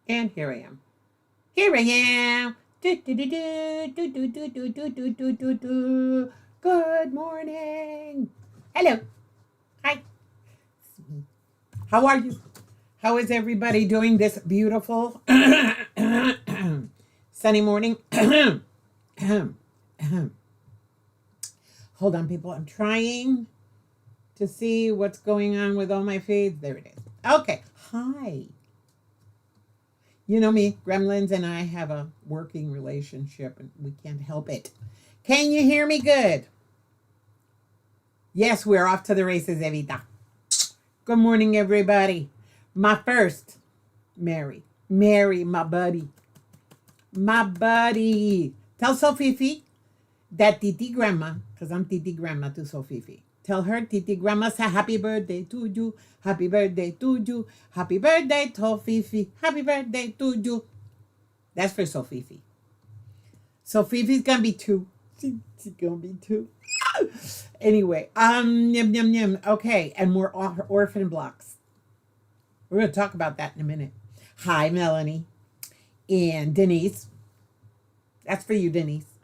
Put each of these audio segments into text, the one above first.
And here I am. Here I am. Do, do, do, do, do, do, do, do, do, do, do, do, do. Good morning. Hello. Hi. How are you? How is everybody doing this beautiful sunny morning? Hold on, people. I'm trying to see what's going on with all my feeds. There it is. Okay. Hi. You know me, Gremlins and I have a working relationship and we can't help it. Can you hear me good? Yes, we're off to the races, Evita. Good morning, everybody. My first, Mary, my buddy. My buddy. Tell Sofifi that Titi Grandma, because I'm Titi Grandma to Sofifi. Tell her Titi Grandma say happy birthday to you. Happy birthday to you. Happy birthday to Sofifi. Happy birthday to you. That's for Sofifi. Sofifi's gonna be two. She's gonna be two. Anyway, yum yum yum. Okay, and more orphan blocks. We're gonna talk about that in a minute. Hi, Melanie and Denise. That's for you, Denise.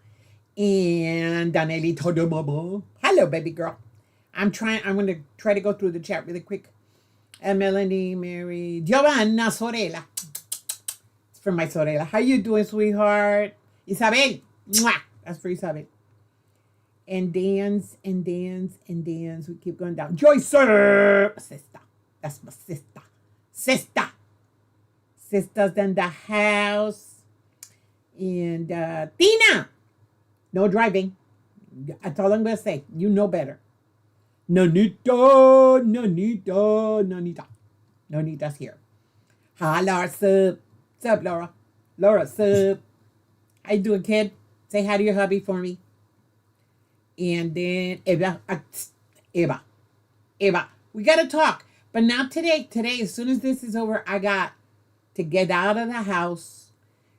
And Danelli Todomobo. Hello, baby girl. I'm going to try to go through the chat really quick. Melanie, Mary, Giovanna Sorella. It's for my Sorella. How you doing, sweetheart? Isabel. Mwah. That's for Isabel. And Dan's. We keep going down. Joyce, sir. Sister. That's my sister. Sister. Sister's in the house. And Tina. No driving. That's all I'm going to say. You know better. Nonita. Nonita's here. Hi, Laura. Sup? Sup, Laura? Laura, sup? How you doing, kid? Say hi to your hubby for me. And then Eva. We got to talk. But now today, as soon as this is over, I got to get out of the house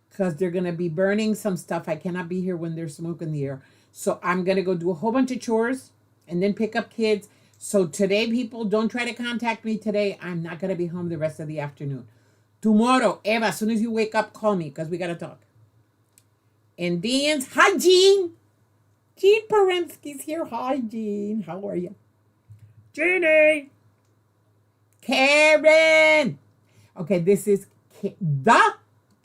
because they're going to be burning some stuff. I cannot be here when there's smoke in the air. So I'm going to go do a whole bunch of chores and then pick up kids. So today, people, don't try to contact me today. I'm not going to be home the rest of the afternoon. Tomorrow, Eva, as soon as you wake up, call me because we got to talk. And Dan's, hi, Jean. Jean Poremski's here. Hi, Jean. How are you? Jeannie. Karen. Okay, this is the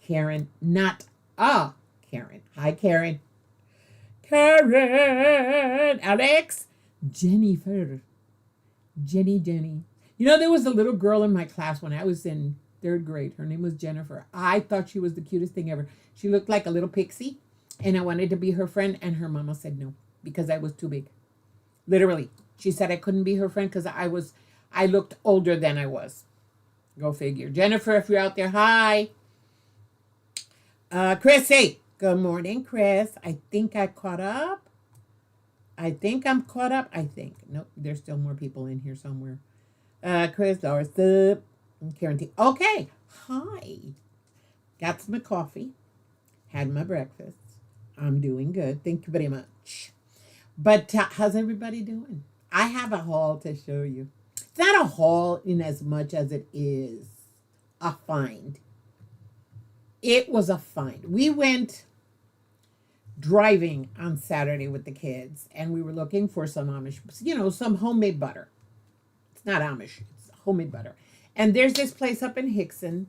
Karen, not a Karen. Hi, Karen. Karen. Alex. Jennifer. Jenny. You know, there was a little girl in my class when I was in 3rd grade. Her name was Jennifer. I thought she was the cutest thing ever. She looked like a little pixie, and I wanted to be her friend, and her mama said no because I was too big. Literally. She said I couldn't be her friend because I looked older than I was. Go figure. Jennifer, if you're out there, hi. Chrissy. Good morning, Chris. I think I caught up. I think I'm caught up. Nope, there's still more people in here somewhere. Chris, Laura, Sup, and Karen T. Okay, hi. Got some coffee. Had my breakfast. I'm doing good. Thank you very much. But how's everybody doing? I have a haul to show you. It's not a haul in as much as it is a find. It was a find. We went driving on Saturday with the kids, and we were looking for some Amish, some homemade butter. It's not Amish, it's homemade butter. And there's this place up in Hickson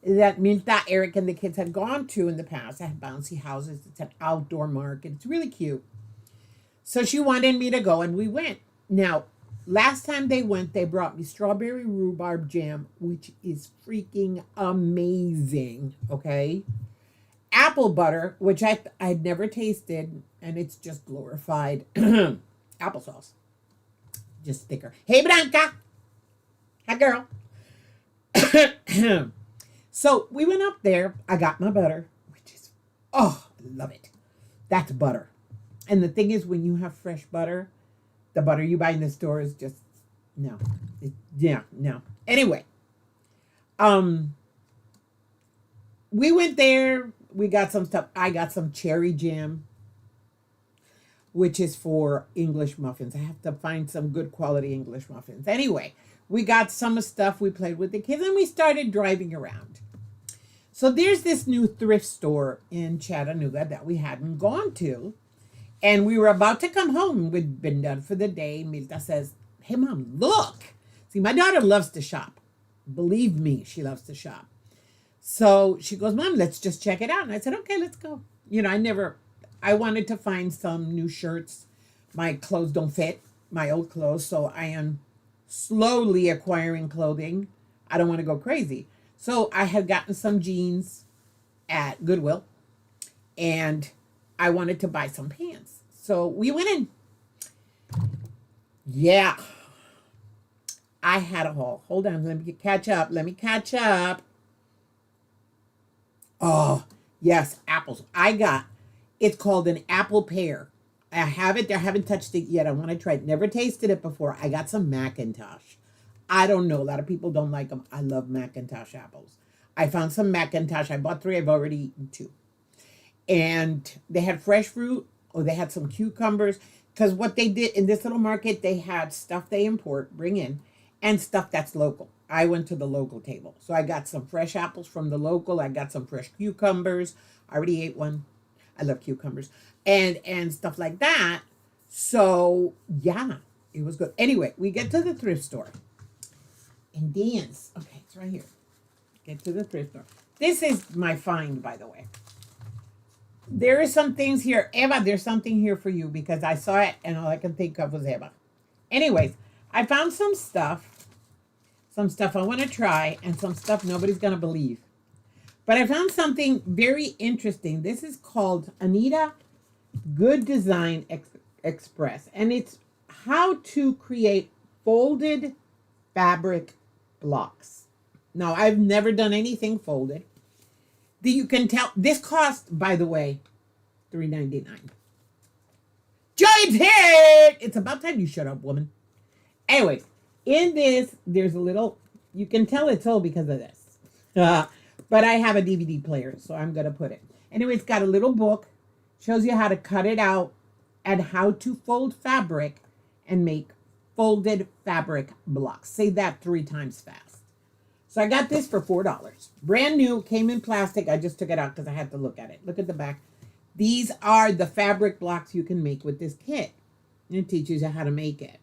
that Milta, Eric, and the kids had gone to in the past. It had bouncy houses. It's an outdoor market. It's really cute. So she wanted me to go, and we went. Now, last time they went, they brought me strawberry rhubarb jam, which is freaking amazing, okay? Apple butter, which I'd never tasted, and it's just glorified applesauce. Just thicker. Hey, Branca. Hi, girl. So we went up there. I got my butter, which is, I love it. That's butter. And the thing is, when you have fresh butter, the butter you buy in the store is just, no. No. Anyway, we went there. We got some stuff. I got some cherry jam, which is for English muffins. I have to find some good quality English muffins. Anyway, we got some stuff. We played with the kids, and we started driving around. So there's this new thrift store in Chattanooga that we hadn't gone to. And we were about to come home. We'd been done for the day. Milta says, hey, Mom, look. See, my daughter loves to shop. Believe me, she loves to shop. So she goes, Mom, let's just check it out. And I said, okay, let's go. I wanted to find some new shirts. My clothes don't fit, my old clothes. So I am slowly acquiring clothing. I don't want to go crazy. So I had gotten some jeans at Goodwill. And I wanted to buy some pants. So we went in. Yeah. I had a haul. Hold on. Let me catch up. Oh, yes. Apples. It's called an apple pear. I have it there. I haven't touched it yet. I want to try it. Never tasted it before. I got some Macintosh. I don't know. A lot of people don't like them. I love Macintosh apples. I found some Macintosh. I bought 3. I've already eaten 2. And they had fresh fruit, or they had some cucumbers. Because what they did in this little market, they had stuff they bring in, and stuff that's local. I went to the local table. So I got some fresh apples from the local. I got some fresh cucumbers. I already ate one. I love cucumbers. And stuff like that. So, yeah, it was good. Anyway, we get to the thrift store. And Dan's, okay, it's right here. Get to the thrift store. This is my find, by the way. There is some things here. Eva, there's something here for you because I saw it and all I could think of was Eva. Anyways, I found some stuff I want to try, and some stuff nobody's going to believe. But I found something very interesting. This is called Anita Good Design Express, and it's how to create folded fabric blocks. Now, I've never done anything folded. You can tell this cost, by the way, $3.99. Giant hit! It's about time you shut up, woman. Anyways, in this, there's a little, you can tell it's old because of this. But I have a DVD player, so I'm going to put it. Anyway, it's got a little book, shows you how to cut it out and how to fold fabric and make folded fabric blocks. Say that 3 times fast. So I got this for $4. Brand new, came in plastic. I just took it out because I had to look at it. Look at the back. These are the fabric blocks you can make with this kit. And it teaches you how to make it.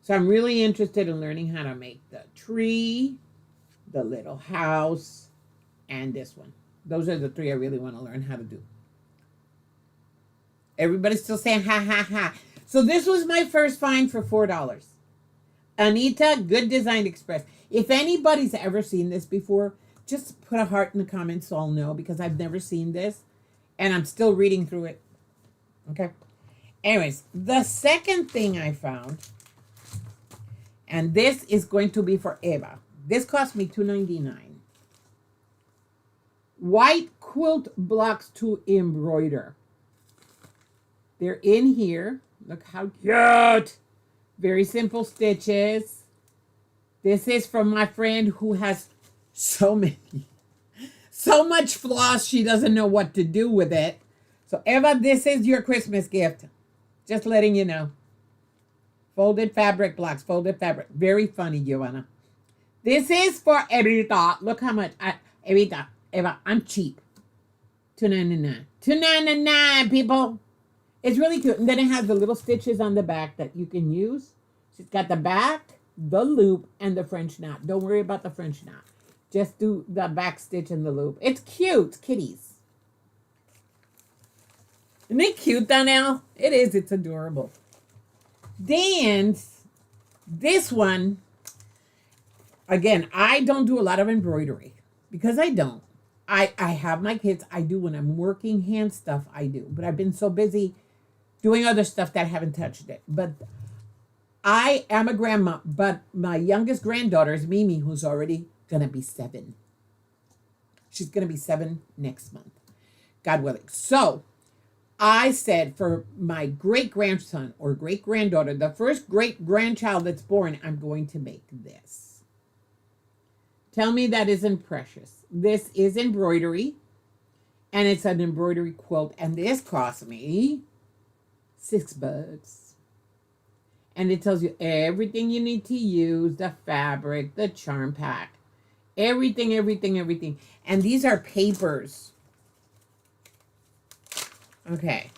So I'm really interested in learning how to make the tree, the little house, and this one. Those are the 3 I really want to learn how to do. Everybody's still saying ha, ha, ha. So this was my first find for $4. Anita Good Design Express. If anybody's ever seen this before, just put a heart in the comments so I'll know, because I've never seen this and I'm still reading through it. Okay. Anyways, the second thing I found, and this is going to be for Eva. This cost me $2.99. White quilt blocks to embroider. They're in here. Look how cute. Very simple stitches. This is from my friend who has so much floss, she doesn't know what to do with it. So Eva, this is your Christmas gift. Just letting you know. Folded fabric blocks, folded fabric. Very funny, Giovanna. This is for Evita. Look how much. Evita, Eva, I'm cheap. $2.99. $2.99, people. It's really cute. And then it has the little stitches on the back that you can use. It's got the back, the loop, and the French knot. Don't worry about the French knot. Just do the back stitch and the loop. It's cute, kitties. Isn't it cute, Donnell? It is. It's adorable. Then, this one, again, I don't do a lot of embroidery because I don't. I have my kids. I do when I'm working hand stuff, I do. But I've been so busy doing other stuff that I haven't touched it. But I am a grandma, but my youngest granddaughter is Mimi, who's already going to be 7. She's going to be 7 next month, God willing. So I said for my great-grandson or great-granddaughter, the first great-grandchild that's born, I'm going to make this. Tell me that isn't precious. This is embroidery, and it's an embroidery quilt, and this cost me $6. And it tells you everything you need to use, the fabric, the charm pack. Everything, everything, everything. And these are papers. Okay.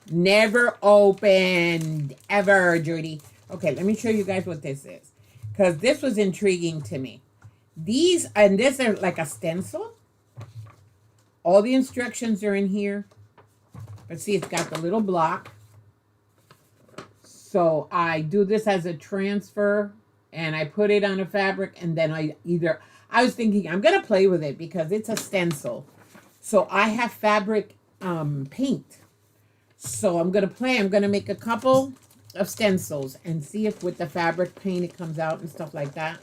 Never opened ever, Judy. Okay, let me show you guys what this is. Because this was intriguing to me. These, and this are like a stencil. All the instructions are in here. But see, it's got the little block. So I do this as a transfer. And I put it on a fabric. And then I was thinking, I'm going to play with it because it's a stencil. So I have fabric paint. So I'm going to play. I'm going to make a couple of stencils and see if with the fabric paint it comes out and stuff like that.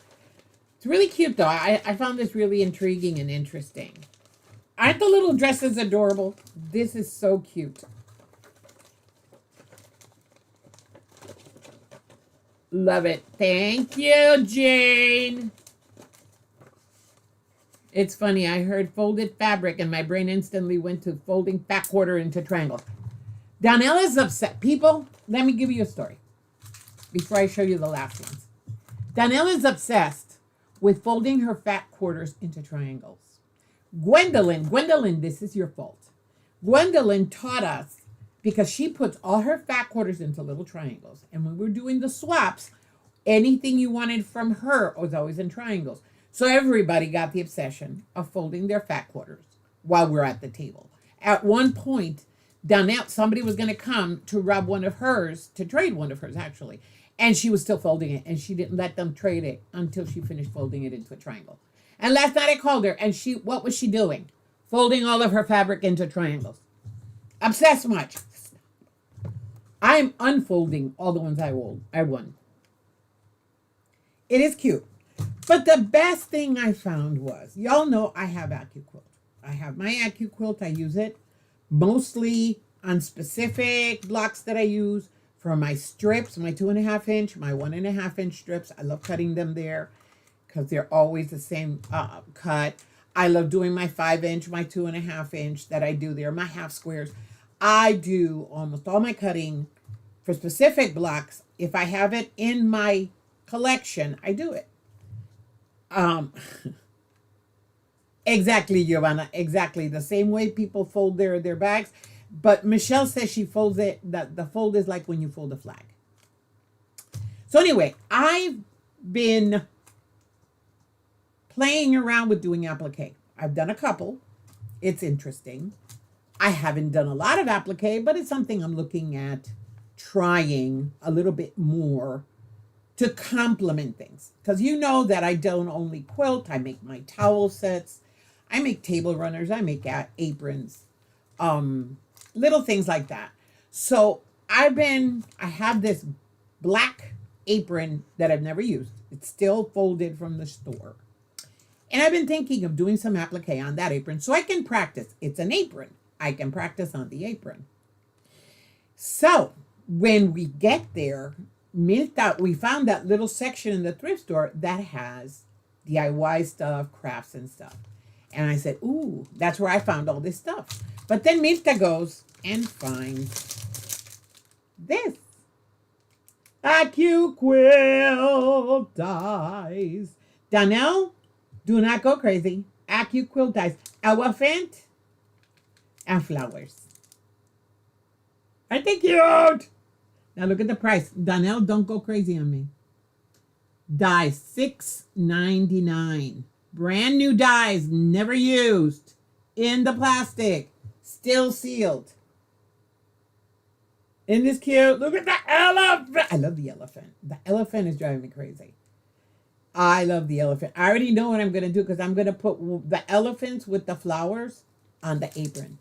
It's really cute though. I found this really intriguing and interesting. Aren't the little dresses adorable? This is so cute. Love it. Thank you, Jane. It's funny. I heard folded fabric and my brain instantly went to folding fat quarter into triangle. Donnell is upset. People, let me give you a story before I show you the last ones. Donnell is obsessed with folding her fat quarters into triangles. Gwendolyn, this is your fault. Gwendolyn taught us because she puts all her fat quarters into little triangles. And when we're doing the swaps, anything you wanted from her was always in triangles. So everybody got the obsession of folding their fat quarters while we're at the table. At one point, Donnell, somebody was going to come to rub one of hers, to trade one of hers actually. And she was still folding it. And she didn't let them trade it until she finished folding it into a triangle. And last night I called her and what was she doing? Folding all of her fabric into triangles. Obsessed much. I'm unfolding all the ones I won. It is cute. But the best thing I found was, y'all know I have AccuQuilt. I have my AccuQuilt. I use it mostly on specific blocks that I use for my strips, my 2.5 inch, my 1.5 inch strips. I love cutting them there because they're always the same cut. I love doing my 5 inch, my 2.5 inch that I do there, my half squares. I do almost all my cutting for specific blocks. If I have it in my collection, I do it. Exactly, Giovanna. Exactly. The same way people fold their bags. But Michelle says she folds it, that the fold is like when you fold a flag. So anyway, I've been playing around with doing applique. I've done a couple. It's interesting. I haven't done a lot of applique, but it's something I'm looking at trying a little bit more to complement things. Because you know that I don't only quilt, I make my towel sets, I make table runners, I make aprons, little things like that. So I have this black apron that I've never used. It's still folded from the store. And I've been thinking of doing some applique on that apron so I can practice. It's an apron. I can practice on the apron. So when we get there, we found that little section in the thrift store that has DIY stuff, crafts and stuff. And I said, ooh, that's where I found all this stuff. But then Mirta goes and finds this. AccuQuilt dies. Donnell, do not go crazy. AccuQuilt dies. Elephant and flowers. Aren't they cute? Now look at the price. Donnell, don't go crazy on me. Dies $6.99. Brand new dies, never used. In the plastic. Still sealed. Isn't this cute? Look at the elephant. I love the elephant. The elephant is driving me crazy. I love the elephant. I already know what I'm going to do because I'm going to put the elephants with the flowers on the apron.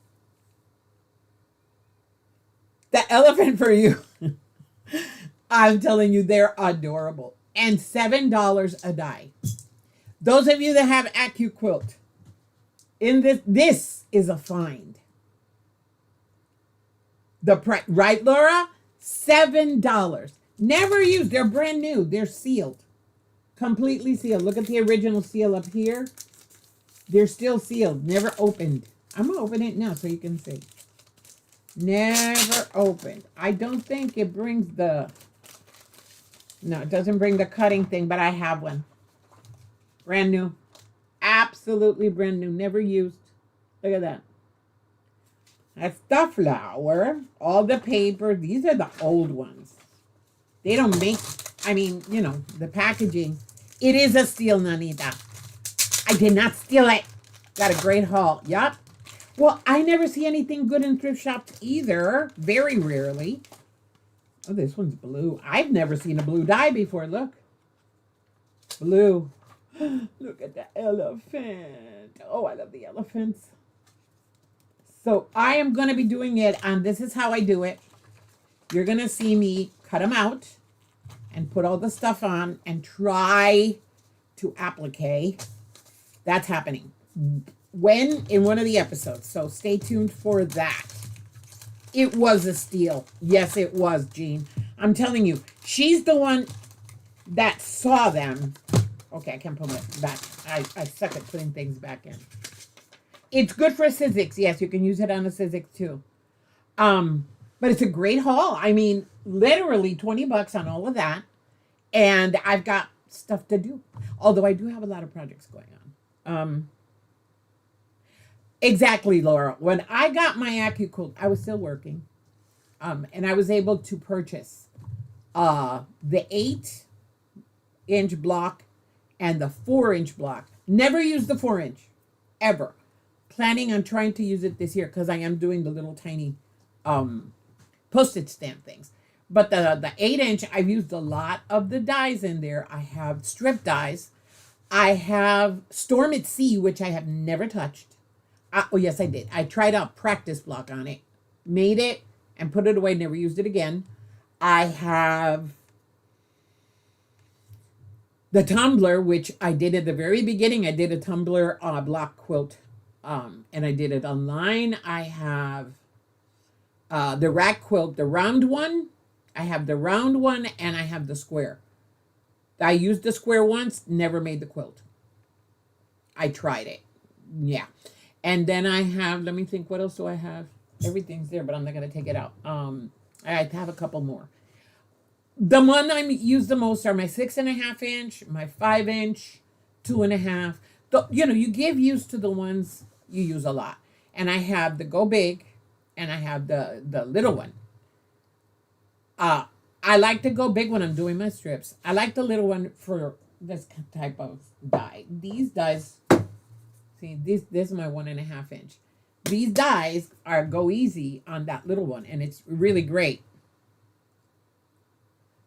The elephant for you. I'm telling you, they're adorable. And $7 a die. Those of you that have AccuQuilt, this is a find. The price, right, Laura? $7. Never used. They're brand new. They're sealed. Completely sealed. Look at the original seal up here. They're still sealed. Never opened. I'm going to open it now so you can see. Never opened. I don't think it brings no, it doesn't bring the cutting thing, but I have one. Brand new. Absolutely brand new, never used. Look at that. That's the flour, all the paper. These are the old ones. They don't make, I mean, you know, the packaging. It is a steal, Nanita. I did not steal it. Got a great haul. Yup. Well, I never see anything good in thrift shops either. Very rarely. Oh, this one's blue. I've never seen a blue dye before. Look. Blue. Look at the elephant. Oh, I love the elephants. So I am going to be doing it, and this is how I do it. You're going to see me cut them out and put all the stuff on and try to applique. That's happening when in one of the episodes. So stay tuned for that. It was a steal. Yes, it was, Jean. I'm telling you, she's the one that saw them. Okay, I can't put it back. I suck at putting things back in. It's good for Sizzix. Yes, you can use it on a Sizzix too. But it's a great haul. I mean, literally $20 on all of that. And I've got stuff to do. Although I do have a lot of projects going on. Exactly, Laura. When I got my AccuQuilt, I was still working. And I was able to purchase the 8-inch block and the 4-inch block. Never used the 4-inch, ever. Planning on trying to use it this year because I am doing the little tiny postage stamp things. But the 8-inch, I've used a lot of the dies in there. I have strip dies. I have Storm at Sea, which I have never touched. Oh, yes, I did. I tried out practice block on it, made it, and put it away, never used it again. I have the tumbler, which I did at the very beginning. I did a tumbler block quilt, and I did it online. I have the rack quilt, the round one. I have the round one, and I have the square. I used the square once, never made the quilt. I tried it. Yeah. And then I have, let me think, what else do I have? Everything's there, but I'm not going to take it out. I have a couple more. The one I use the most are my 6.5 inch, my 5-inch, 2.5. You give use to the ones you use a lot. And I have the Go Big, and I have the little one. I like the Go Big when I'm doing my strips. I like the little one for this type of die. These dies, see, this is my 1.5 inch. These dies are go easy on that little one, and it's really great.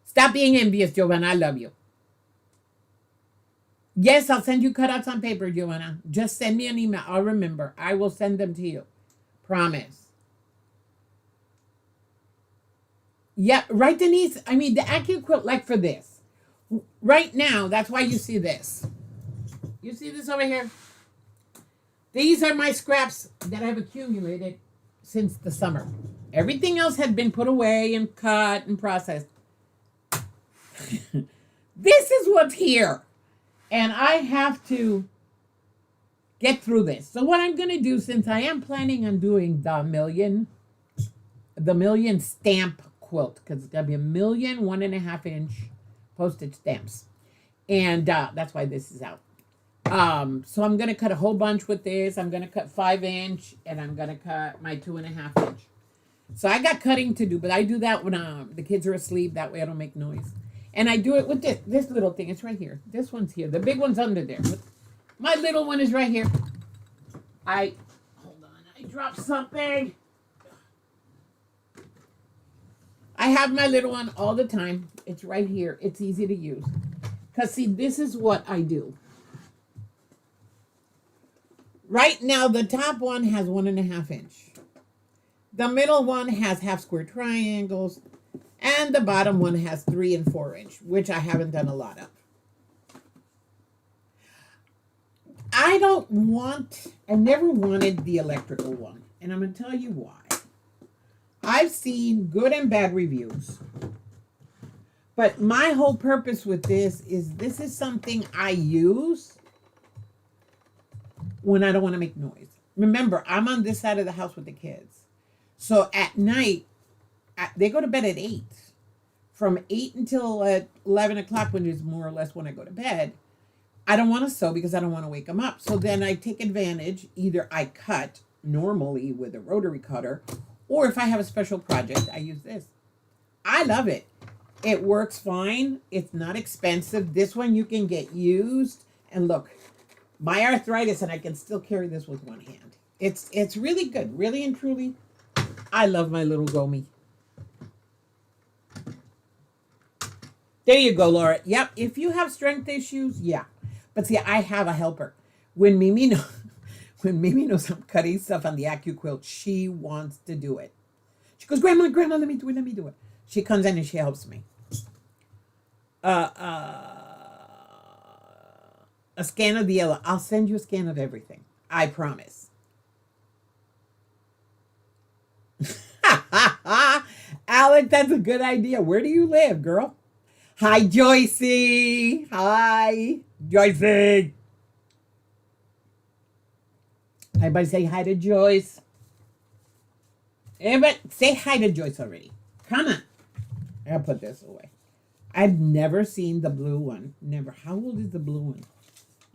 Stop being envious, Giovanna. I love you. Yes, I'll send you cutouts on paper, Giovanna. Just send me an email. I'll remember. I will send them to you. Promise. Yeah, right, Denise? I mean, the AccuQuilt, like for this. Right now, that's why you see this. You see this over here? These are my scraps that I've accumulated since the summer. Everything else had been put away and cut and processed. This is what's here. And I have to get through this. So what I'm going to do, since I am planning on doing the million stamp quilt, because it's going to be 1,000,000 1.5 inch postage stamps. And that's why this is out. So I'm going to cut a whole bunch with this. I'm going to cut 5-inch, and I'm going to cut my 2.5 inch. So I got cutting to do, but I do that when the kids are asleep. That way I don't make noise. And I do it with this little thing. It's right here. This one's here. The big one's under there. But my little one is right here. Hold on. I dropped something. I have my little one all the time. It's right here. It's easy to use. Because, see, this is what I do. Right now, the top one has 1.5 inch. The middle one has half square triangles. And the bottom one has 3 and 4 inch, which I haven't done a lot of. I never wanted the electrical one. And I'm going to tell you why. I've seen good and bad reviews. But my whole purpose with this is something I use when I don't want to make noise. Remember, I'm on this side of the house with the kids. So at night, they go to bed at 8. From 8 until 11 o'clock, when is more or less when I go to bed, I don't want to sew because I don't want to wake them up. So then I take advantage. Either I cut normally with a rotary cutter, or if I have a special project, I use this. I love it. It works fine. It's not expensive. This one you can get used. And look, my arthritis, and I can still carry this with one hand. It's really good. Really and truly, I love my little Gomi. There you go, Laura. Yep, if you have strength issues, yeah. But see, I have a helper. When Mimi knows I'm cutting stuff on the AccuQuilt, she wants to do it. She goes, Grandma, let me do it. She comes in and she helps me. A scan of the yellow. I'll send you a scan of everything. I promise. Alex, that's a good idea. Where do you live, girl? Hi, Joycey. Hi, Joycey. Everybody say hi to Joyce. Everybody say hi to Joyce already. Come on. I gotta put this away. I've never seen the blue one. Never. How old is the blue one?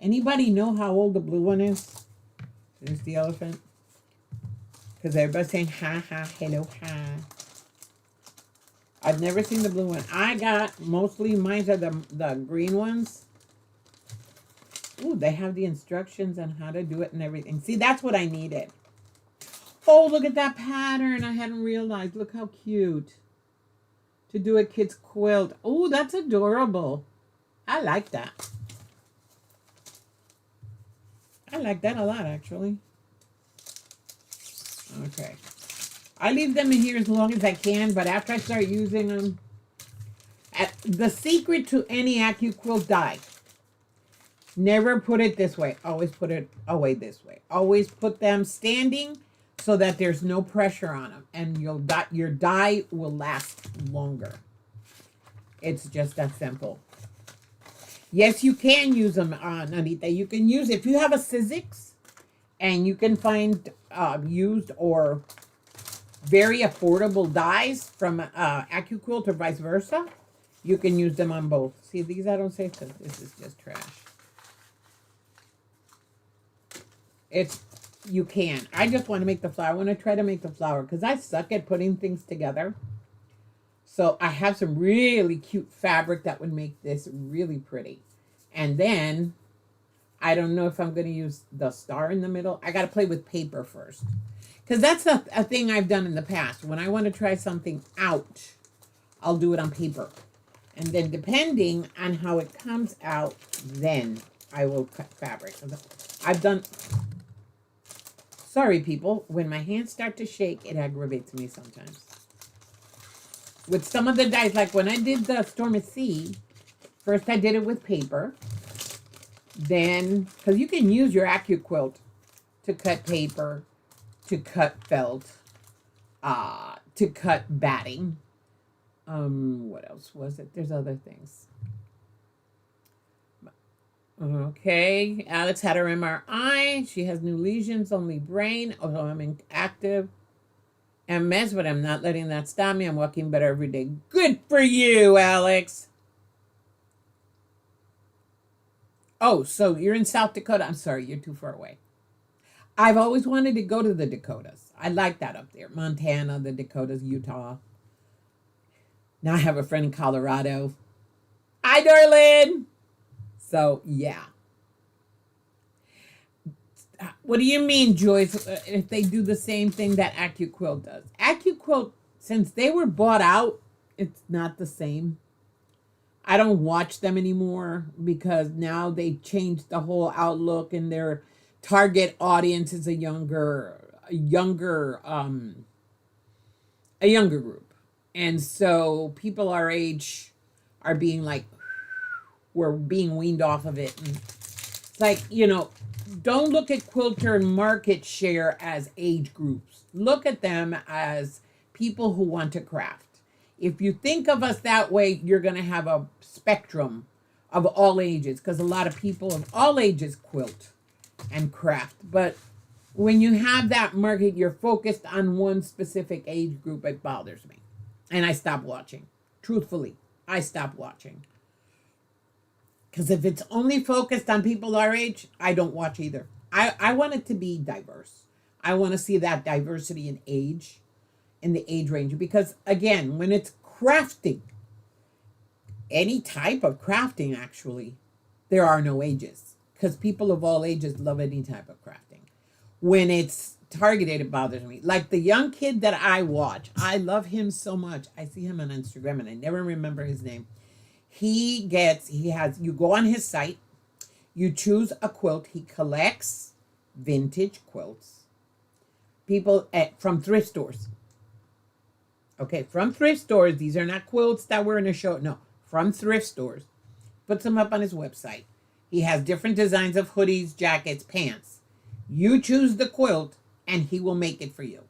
Anybody know how old the blue one is? There's the elephant. Because everybody's saying ha, hello, ha. I've never seen the blue one. I got mostly mine are the green ones. Ooh, they have the instructions on how to do it and everything. See, that's what I needed. Oh, look at that pattern. I hadn't realized. Look how cute. To do a kid's quilt. Oh, that's adorable. I like that. I like that a lot, actually. Okay. I leave them in here as long as I can, but after I start using them, the secret to any AccuQuilt die, never put it this way. Always put it away this way. Always put them standing so that there's no pressure on them, and your die will last longer. It's just that simple. Yes, you can use them, Anita. You can use, if you have a Sizzix, and you can find used or very affordable dies from AccuQuilt or vice versa, you can use them on both. See, these I don't say because this is just trash. You can. I just want to make the flower. I want to try to make the flower because I suck at putting things together. So I have some really cute fabric that would make this really pretty. And then I don't know if I'm going to use the star in the middle. I got to play with paper first. Because that's a thing I've done in the past. When I want to try something out, I'll do it on paper. And then depending on how it comes out, then I will cut fabric. I've done... Sorry, people. When my hands start to shake, it aggravates me sometimes. With some of the dies, like when I did the Storm at Sea, first I did it with paper. Then, because you can use your AccuQuilt to cut paper, to cut felt, to cut batting. What else was it? There's other things. Okay, Alex had her MRI. She has new lesions, only brain. Although I'm inactive. MS, but I'm not letting that stop me. I'm walking better every day. Good for you, Alex. Oh, so you're in South Dakota. I'm sorry, you're too far away. I've always wanted to go to the Dakotas. I like that up there. Montana, the Dakotas, Utah. Now I have a friend in Colorado. Hi, darling. So, yeah. What do you mean, Joyce, if they do the same thing that AccuQuilt does? AccuQuilt, since they were bought out, it's not the same. I don't watch them anymore because now they changed the whole outlook and their target audience is a younger group. And so people our age are being like, we're being weaned off of it. And it's like, don't look at quilter market share as age groups. Look at them as people who want to craft. If you think of us that way, you're going to have a spectrum of all ages because a lot of people of all ages quilt and craft. But when you have that market, you're focused on one specific age group, it bothers me. And I stopped watching. Truthfully, I stopped watching. Because if it's only focused on people our age, I don't watch either. I want it to be diverse. I want to see that diversity in age, in the age range. Because again, when it's crafting, any type of crafting actually, there are no ages. Because people of all ages love any type of crafting. When it's targeted, it bothers me. Like the young kid that I watch, I love him so much. I see him on Instagram and I never remember his name. You go on his site, you choose a quilt. He collects vintage quilts. From thrift stores. Okay, from thrift stores. These are not quilts that were in a show. No, from thrift stores. Puts them up on his website. He has different designs of hoodies, jackets, pants. You choose the quilt and he will make it for you.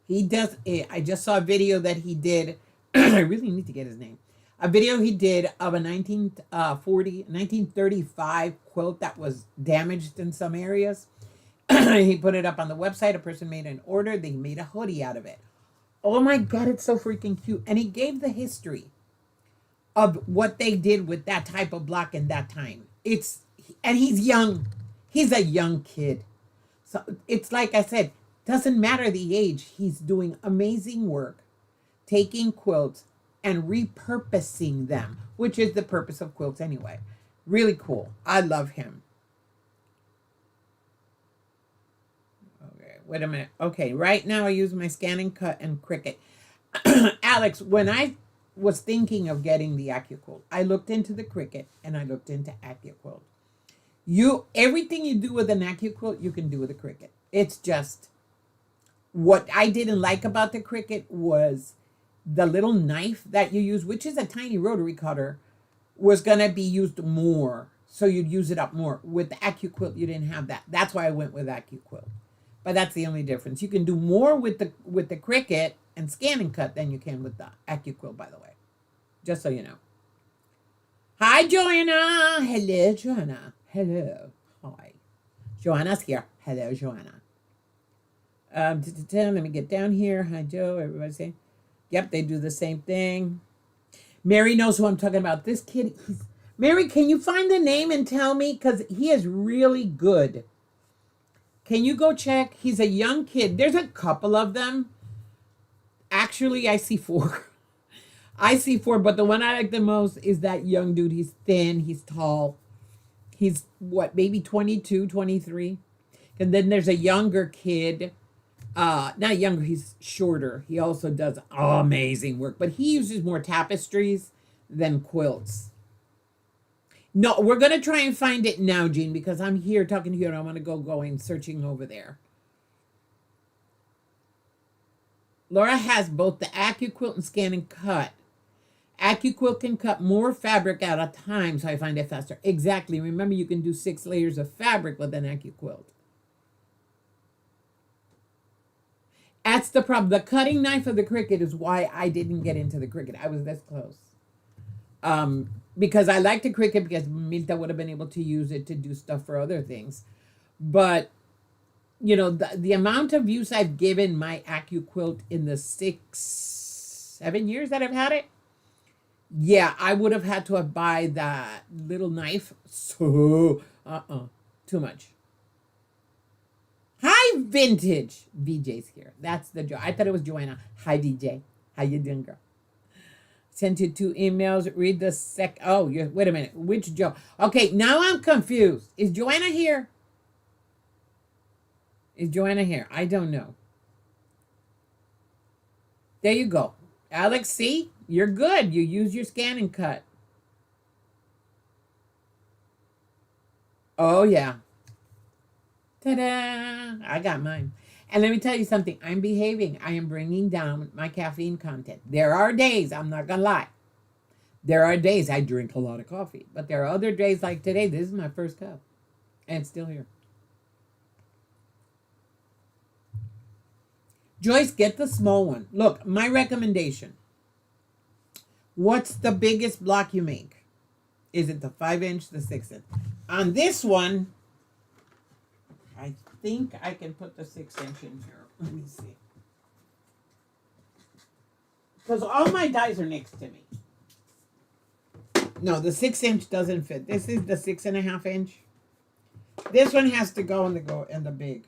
He does. I just saw a video that he did. I really need to get his name. A video he did of a 1935 quilt that was damaged in some areas. He put it up on the website. A person made an order. They made a hoodie out of it. Oh my God, it's so freaking cute. And he gave the history of what they did with that type of block in that time. And he's young. He's a young kid. So it's like I said, doesn't matter the age. He's doing amazing work, taking quilts and repurposing them, which is the purpose of quilts anyway. Really cool. I love him. Okay, wait a minute. Okay, right now I use my Scan and Cut and Cricut. Alex, when I was thinking of getting the AccuQuilt, I looked into the Cricut and I looked into AccuQuilt. Everything you do with an AccuQuilt, you can do with a Cricut. It's just, what I didn't like about the Cricut was the little knife that you use, which is a tiny rotary cutter, was going to be used more. So you'd use it up more. With the AccuQuilt, you didn't have that. That's why I went with AccuQuilt. But that's the only difference. You can do more with the Cricut and Scan and Cut than you can with the AccuQuilt, by the way. Just so you know. Hi, Joanna. Hello, Joanna. Hello. Hi. Joanna's here. Hello, Joanna. Let me get down here. Hi, Joe. Everybody say. Yep, they do the same thing. Mary knows who I'm talking about. This kid, Mary, can you find the name and tell me? Because he is really good. Can you go check? He's a young kid. There's a couple of them. Actually, I see 4. I see 4, but the one I like the most is that young dude. He's thin. He's tall. He's, maybe 22, 23. And then there's a younger kid. Not younger, he's shorter. He also does amazing work, but he uses more tapestries than quilts. No, we're going to try and find it now, Jean, because I'm here talking to you and I want to going searching over there. Laura has both the AccuQuilt and Scan and Cut. AccuQuilt can cut more fabric at a time, so I find it faster. Exactly. Remember, you can do 6 layers of fabric with an AccuQuilt. That's the problem. The cutting knife of the Cricut is why I didn't get into the Cricut. I was this close. Because I like the Cricut because Milta would have been able to use it to do stuff for other things. But, the amount of use I've given my AccuQuilt in the 6-7 years that I've had it, yeah, I would have had to have buy that little knife. So, too much. Hi, Vintage. VJ's here. That's the Joe. I thought it was Joanna. Hi, VJ. How you doing, girl? Sent you 2 emails. Read the wait a minute. Which Joe? Okay, now I'm confused. Is Joanna here? Is Joanna here? I don't know. There you go. Alex, see? You're good. You use your Scan and Cut. Oh, yeah. Ta-da! I got mine. And let me tell you something. I'm behaving. I am bringing down my caffeine content. There are days, I'm not going to lie. There are days I drink a lot of coffee. But there are other days like today. This is my first cup. And it's still here. Joyce, get the small one. Look, my recommendation. What's the biggest block you make? Is it the 5-inch, the 6-inch? On this one, I think I can put the 6-inch in here. Let me see. Because all my dies are next to me. No, the 6 inch doesn't fit. This is the 6.5 inch. This one has to go in the big.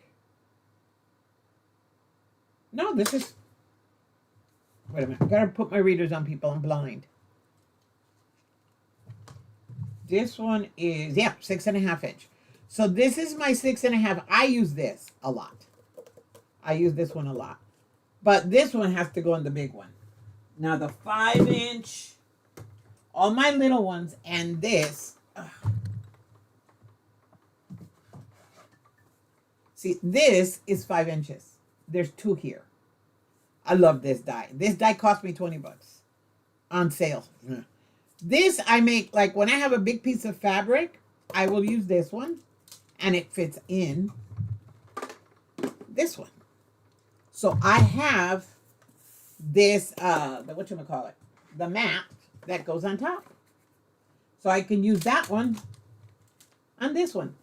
No, this is. Wait a minute. I gotta put my readers on, people. I'm blind. This one is 6.5 inch. So this is my 6.5. I use this a lot. I use this one a lot. But this one has to go in the big one. Now the 5 inch, all my little ones, and this. See, this is 5 inches. There's 2 here. I love this die. This die cost me $20 on sale. This I make, like when I have a big piece of fabric, I will use this one, and it fits in this one. So I have this, the mat that goes on top. So I can use that one on this one.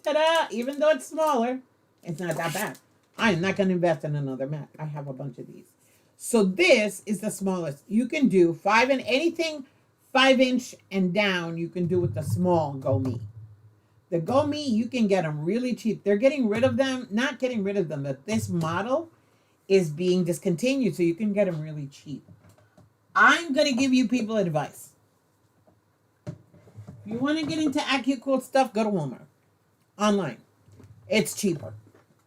Ta-da! Even though it's smaller, it's not that bad. I'm not going to invest in another mat. I have a bunch of these. So this is the smallest. You can do 5 and anything 5 inch and down, you can do with the small Go Me. The Go Me, you can get them really cheap. They're getting rid of them, not getting rid of them, but this model is being discontinued, so you can get them really cheap. I'm going to give you people advice. If you want to get into AccuQuilt stuff, go to Walmart. Online. It's cheaper.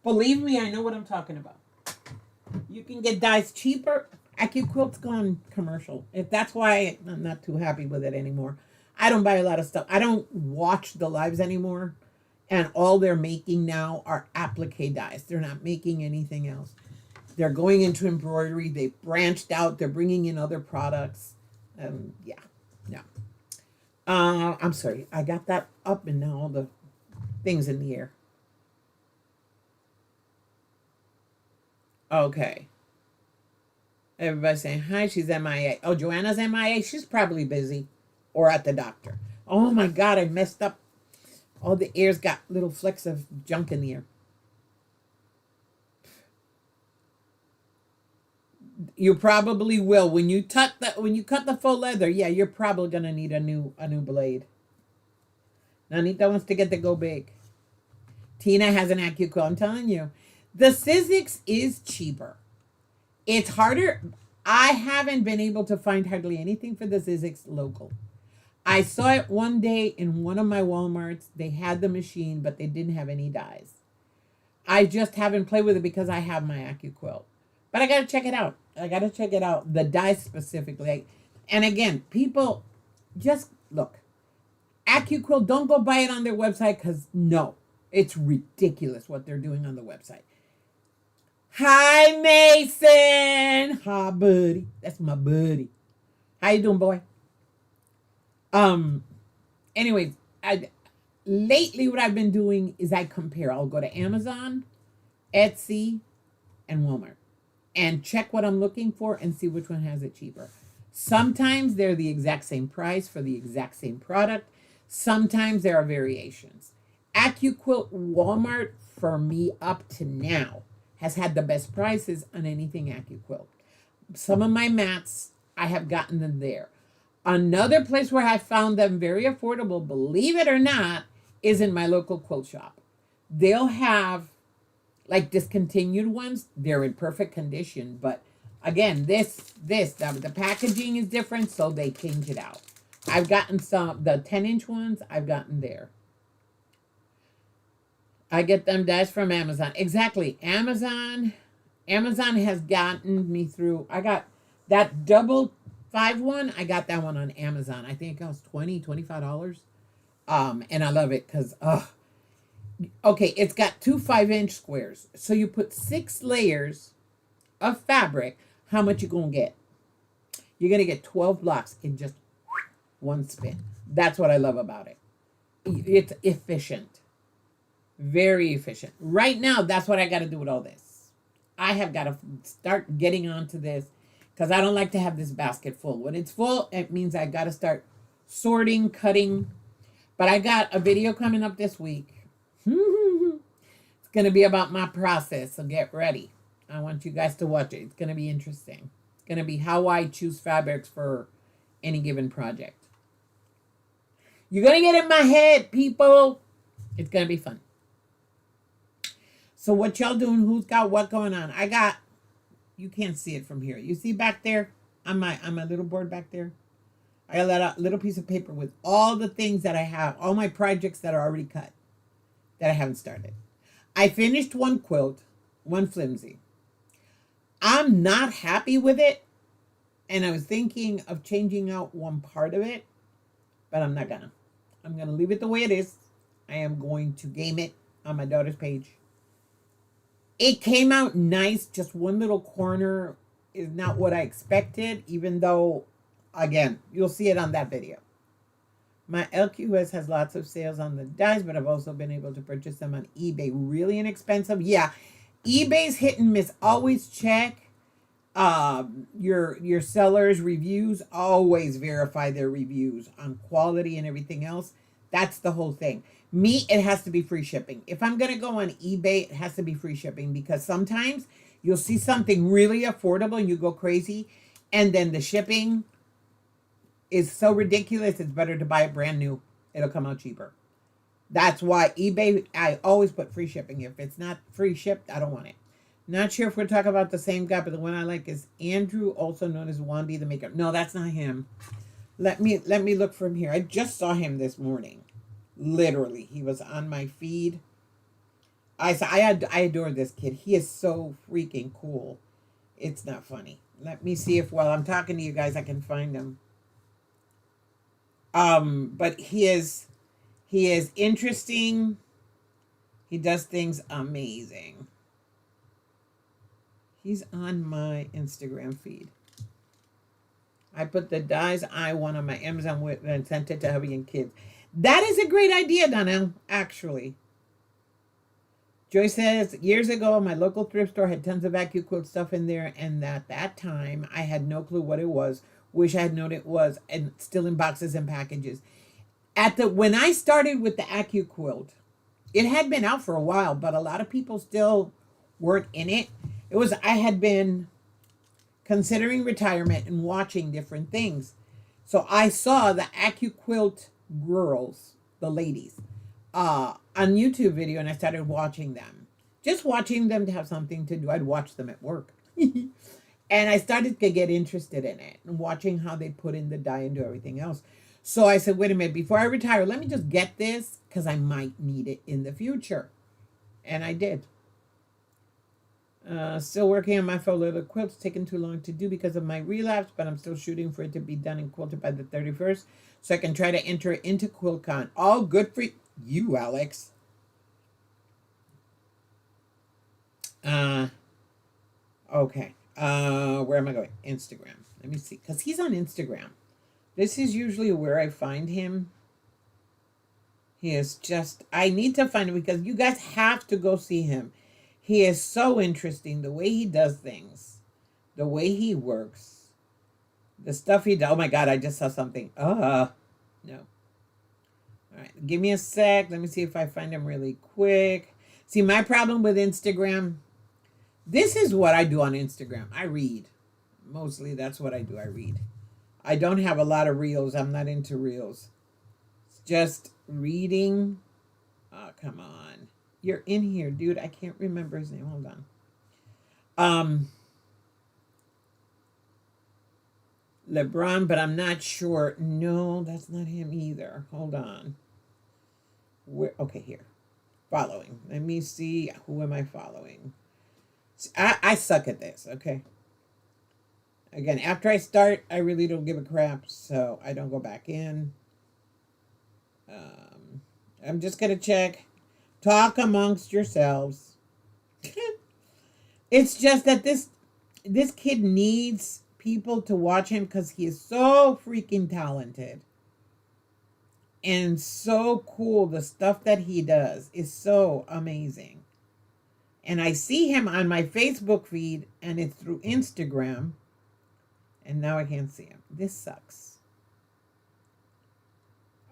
Believe me, I know what I'm talking about. You can get dyes cheaper. AccuQuilt's gone commercial. If that's why I'm not too happy with it anymore. I don't buy a lot of stuff. I don't watch the lives anymore. And all they're making now are applique dyes. They're not making anything else. They're going into embroidery. They've branched out. They're bringing in other products. No. I'm sorry. I got that up and now all the things in the air. Okay. Everybody's saying, hi, she's MIA. Oh, Joanna's MIA? She's probably busy or at the doctor. Oh, my God, I messed up. All the air's got little flecks of junk in the air. You probably will. When you cut the faux leather, yeah, you're probably going to need a new blade. Nanita wants to get the Go Big. Tina has an AccuQuilt. I'm telling you. The Sizzix is cheaper. It's harder. I haven't been able to find hardly anything for the Sizzix local. I saw it one day in one of my Walmarts. They had the machine, but they didn't have any dyes. I just haven't played with it because I have my AccuQuilt. But I got to check it out. The dyes specifically. And again, people, just look. AccuQuilt, don't go buy it on their website because, no, it's ridiculous what they're doing on the website. Hi, Mason. Hi, buddy. That's my buddy. How you doing, boy? Anyways, lately what I've been doing is I compare. I'll go to Amazon, Etsy, and Walmart and check what I'm looking for and see which one has it cheaper. Sometimes they're the exact same price for the exact same product. Sometimes there are variations. AccuQuilt Walmart, for me up to now, has had the best prices on anything AccuQuilt. Some of my mats, I have gotten them there. Another place where I found them very affordable, believe it or not, is in my local quilt shop. They'll have like discontinued ones. They're in perfect condition, but again, the packaging is different, so they change it out. I've gotten the 10-inch ones, I've gotten there. I get them dyes from Amazon. Exactly. Amazon has gotten me through. I got that double 5 one. I got that one on Amazon. I think it cost $25. And I love it because, okay, it's got 2 5-inch squares. So you put 6 layers of fabric. How much you going to get? You're going to get 12 blocks in just one spin. That's what I love about it. It's efficient. Very efficient. Right now, that's what I got to do with all this. I have got to start getting onto this because I don't like to have this basket full. When it's full, it means I got to start sorting, cutting. But I got a video coming up this week. It's going to be about my process, so get ready. I want you guys to watch it. It's going to be interesting. It's going to be how I choose fabrics for any given project. You're going to get in my head, people. It's going to be fun. So what y'all doing? Who's got what going on? I got, you can't see it from here. You see back there on my little board back there? I got a little piece of paper with all the things that I have, all my projects that are already cut that I haven't started. I finished one quilt, one flimsy. I'm not happy with it, and I was thinking of changing out one part of it, but I'm not gonna. I'm gonna leave it the way it is. I am going to game it on my daughter's page. It came out nice, just one little corner is not what I expected, even though, again, you'll see it on that video. My LQS has lots of sales on the dies, but I've also been able to purchase them on eBay. Really inexpensive? Yeah. eBay's hit and miss. Always check your sellers' reviews. Always verify their reviews on quality and everything else. That's the whole thing. Me, it has to be free shipping. If I'm going to go on eBay, it has to be free shipping, because sometimes you'll see something really affordable and you go crazy, and then the shipping is so ridiculous, it's better to buy it brand new. It'll come out cheaper. That's why eBay, I always put free shipping. If it's not free shipped, I don't want it. Not sure if we're talking about the same guy, but the one I like is Andrew, also known as Wandy the Maker. No, that's not him. Let me look from here. I just saw him this morning. Literally, he was on my feed. I adore this kid. He is so freaking cool. It's not funny. Let me see if while I'm talking to you guys, I can find him. But he is interesting. He does things amazing. He's on my Instagram feed. I put the dies I want on my Amazon with and sent it to hubby and kids. That is a great idea, Donnell, actually. Joy says, years ago, my local thrift store had tons of AccuQuilt stuff in there, and at that time, I had no clue what it was. Wish I had known it was, and still in boxes and packages. When I started with the AccuQuilt, it had been out for a while, but a lot of people still weren't in it. I had been considering retirement and watching different things. So I saw the AccuQuilt girls, the ladies, on YouTube video, and I started watching them. Just watching them to have something to do. I'd watch them at work. And I started to get interested in it and watching how they put in the dye and do everything else. So I said, wait a minute, before I retire, let me just get this because I might need it in the future. And I did. Still working on my faux leather quilt. It's taken too long to do because of my relapse, but I'm still shooting for it to be done and quilted by the 31st so I can try to enter it into QuiltCon. All good for you, Alex. Okay. Where am I going? Instagram. Let me see. Because he's on Instagram. This is usually where I find him. He is just, I need to find him because you guys have to go see him. He is so interesting. The way he does things. The way he works. The stuff he does. Oh my God, I just saw something. No. All right, give me a sec. Let me see if I find him really quick. See, my problem with Instagram, this is what I do on Instagram. I read. Mostly that's what I do. I read. I don't have a lot of reels. I'm not into reels. It's just reading. Oh, come on. You're in here, dude. I can't remember his name. Hold on. LeBron, but I'm not sure. No, that's not him either. Hold on. Okay, here. Following. Let me see. Who am I following? I suck at this, okay? Again, after I start, I really don't give a crap, so I don't go back in. I'm just going to check. Talk amongst yourselves. It's just that this kid needs people to watch him because he is so freaking talented. And so cool. The stuff that he does is so amazing. And I see him on my Facebook feed, and it's through Instagram. And now I can't see him. This sucks.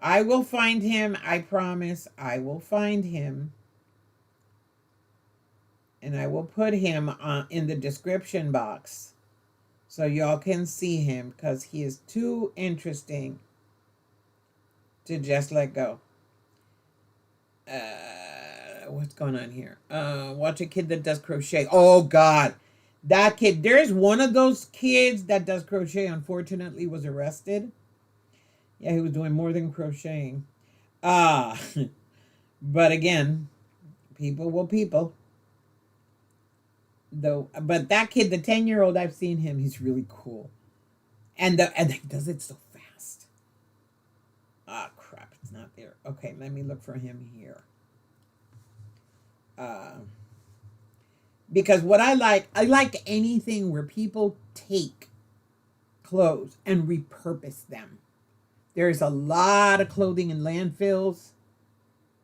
I will find him. I promise I will find him. And I will put him in the description box so y'all can see him because he is too interesting. to just let go. What's going on here? Watch a kid that does crochet. Oh God, that kid. There's one of those kids that does crochet. Unfortunately, was arrested. Yeah, he was doing more than crocheting. Ah, but again, people will people. Though, but that kid, the 10-year-old, I've seen him. He's really cool, and he does it so fast. Ah, crap, it's not there. Okay, let me look for him here. Because what I like anything where people take clothes and repurpose them. There's a lot of clothing in landfills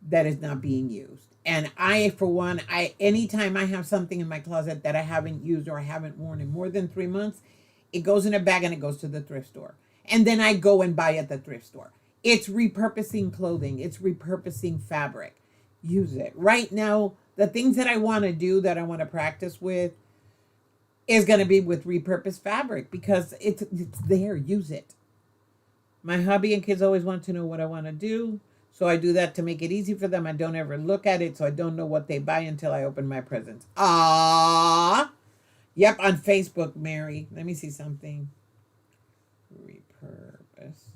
that is not being used. And I, for one, anytime I have something in my closet that I haven't used or I haven't worn in more than 3 months, it goes in a bag and it goes to the thrift store. And then I go and buy at the thrift store. It's repurposing clothing. It's repurposing fabric. Use it. Right now, the things that I want to do, that I want to practice with, is going to be with repurposed fabric because it's there. Use it. My hubby and kids always want to know what I want to do. So I do that to make it easy for them. I don't ever look at it, so I don't know what they buy until I open my presents. Ah, yep, on Facebook, Mary. Let me see something. Repurposed.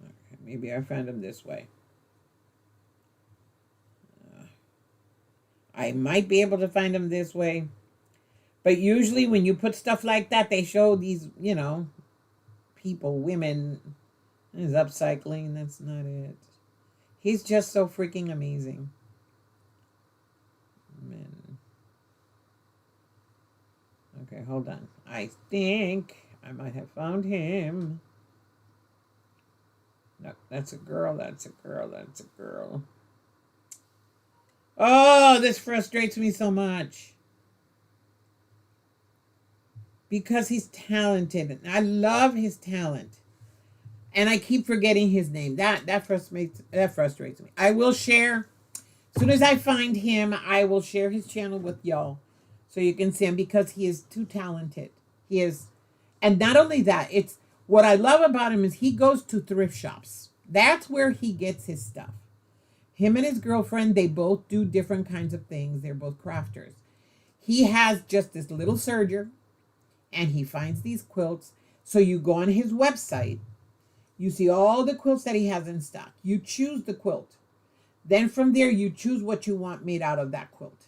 Okay, maybe I found them this way. I might be able to find them this way. But usually when you put stuff like that, they show these, people, women. Is upcycling. That's not it. He's just so freaking amazing. Men. Okay, hold on. I think I might have found him. No, that's a girl. That's a girl. That's a girl. Oh, this frustrates me so much. Because he's talented. I love his talent. And I keep forgetting his name. That frustrates me. I will share. As soon as I find him, I will share his channel with y'all. So you can see him because he is too talented. He is. And not only that, it's what I love about him is he goes to thrift shops. That's where he gets his stuff. Him and his girlfriend, they both do different kinds of things. They're both crafters. He has just this little serger. And he finds these quilts. So you go on his website. You see all the quilts that he has in stock. You choose the quilt. Then from there, you choose what you want made out of that quilt.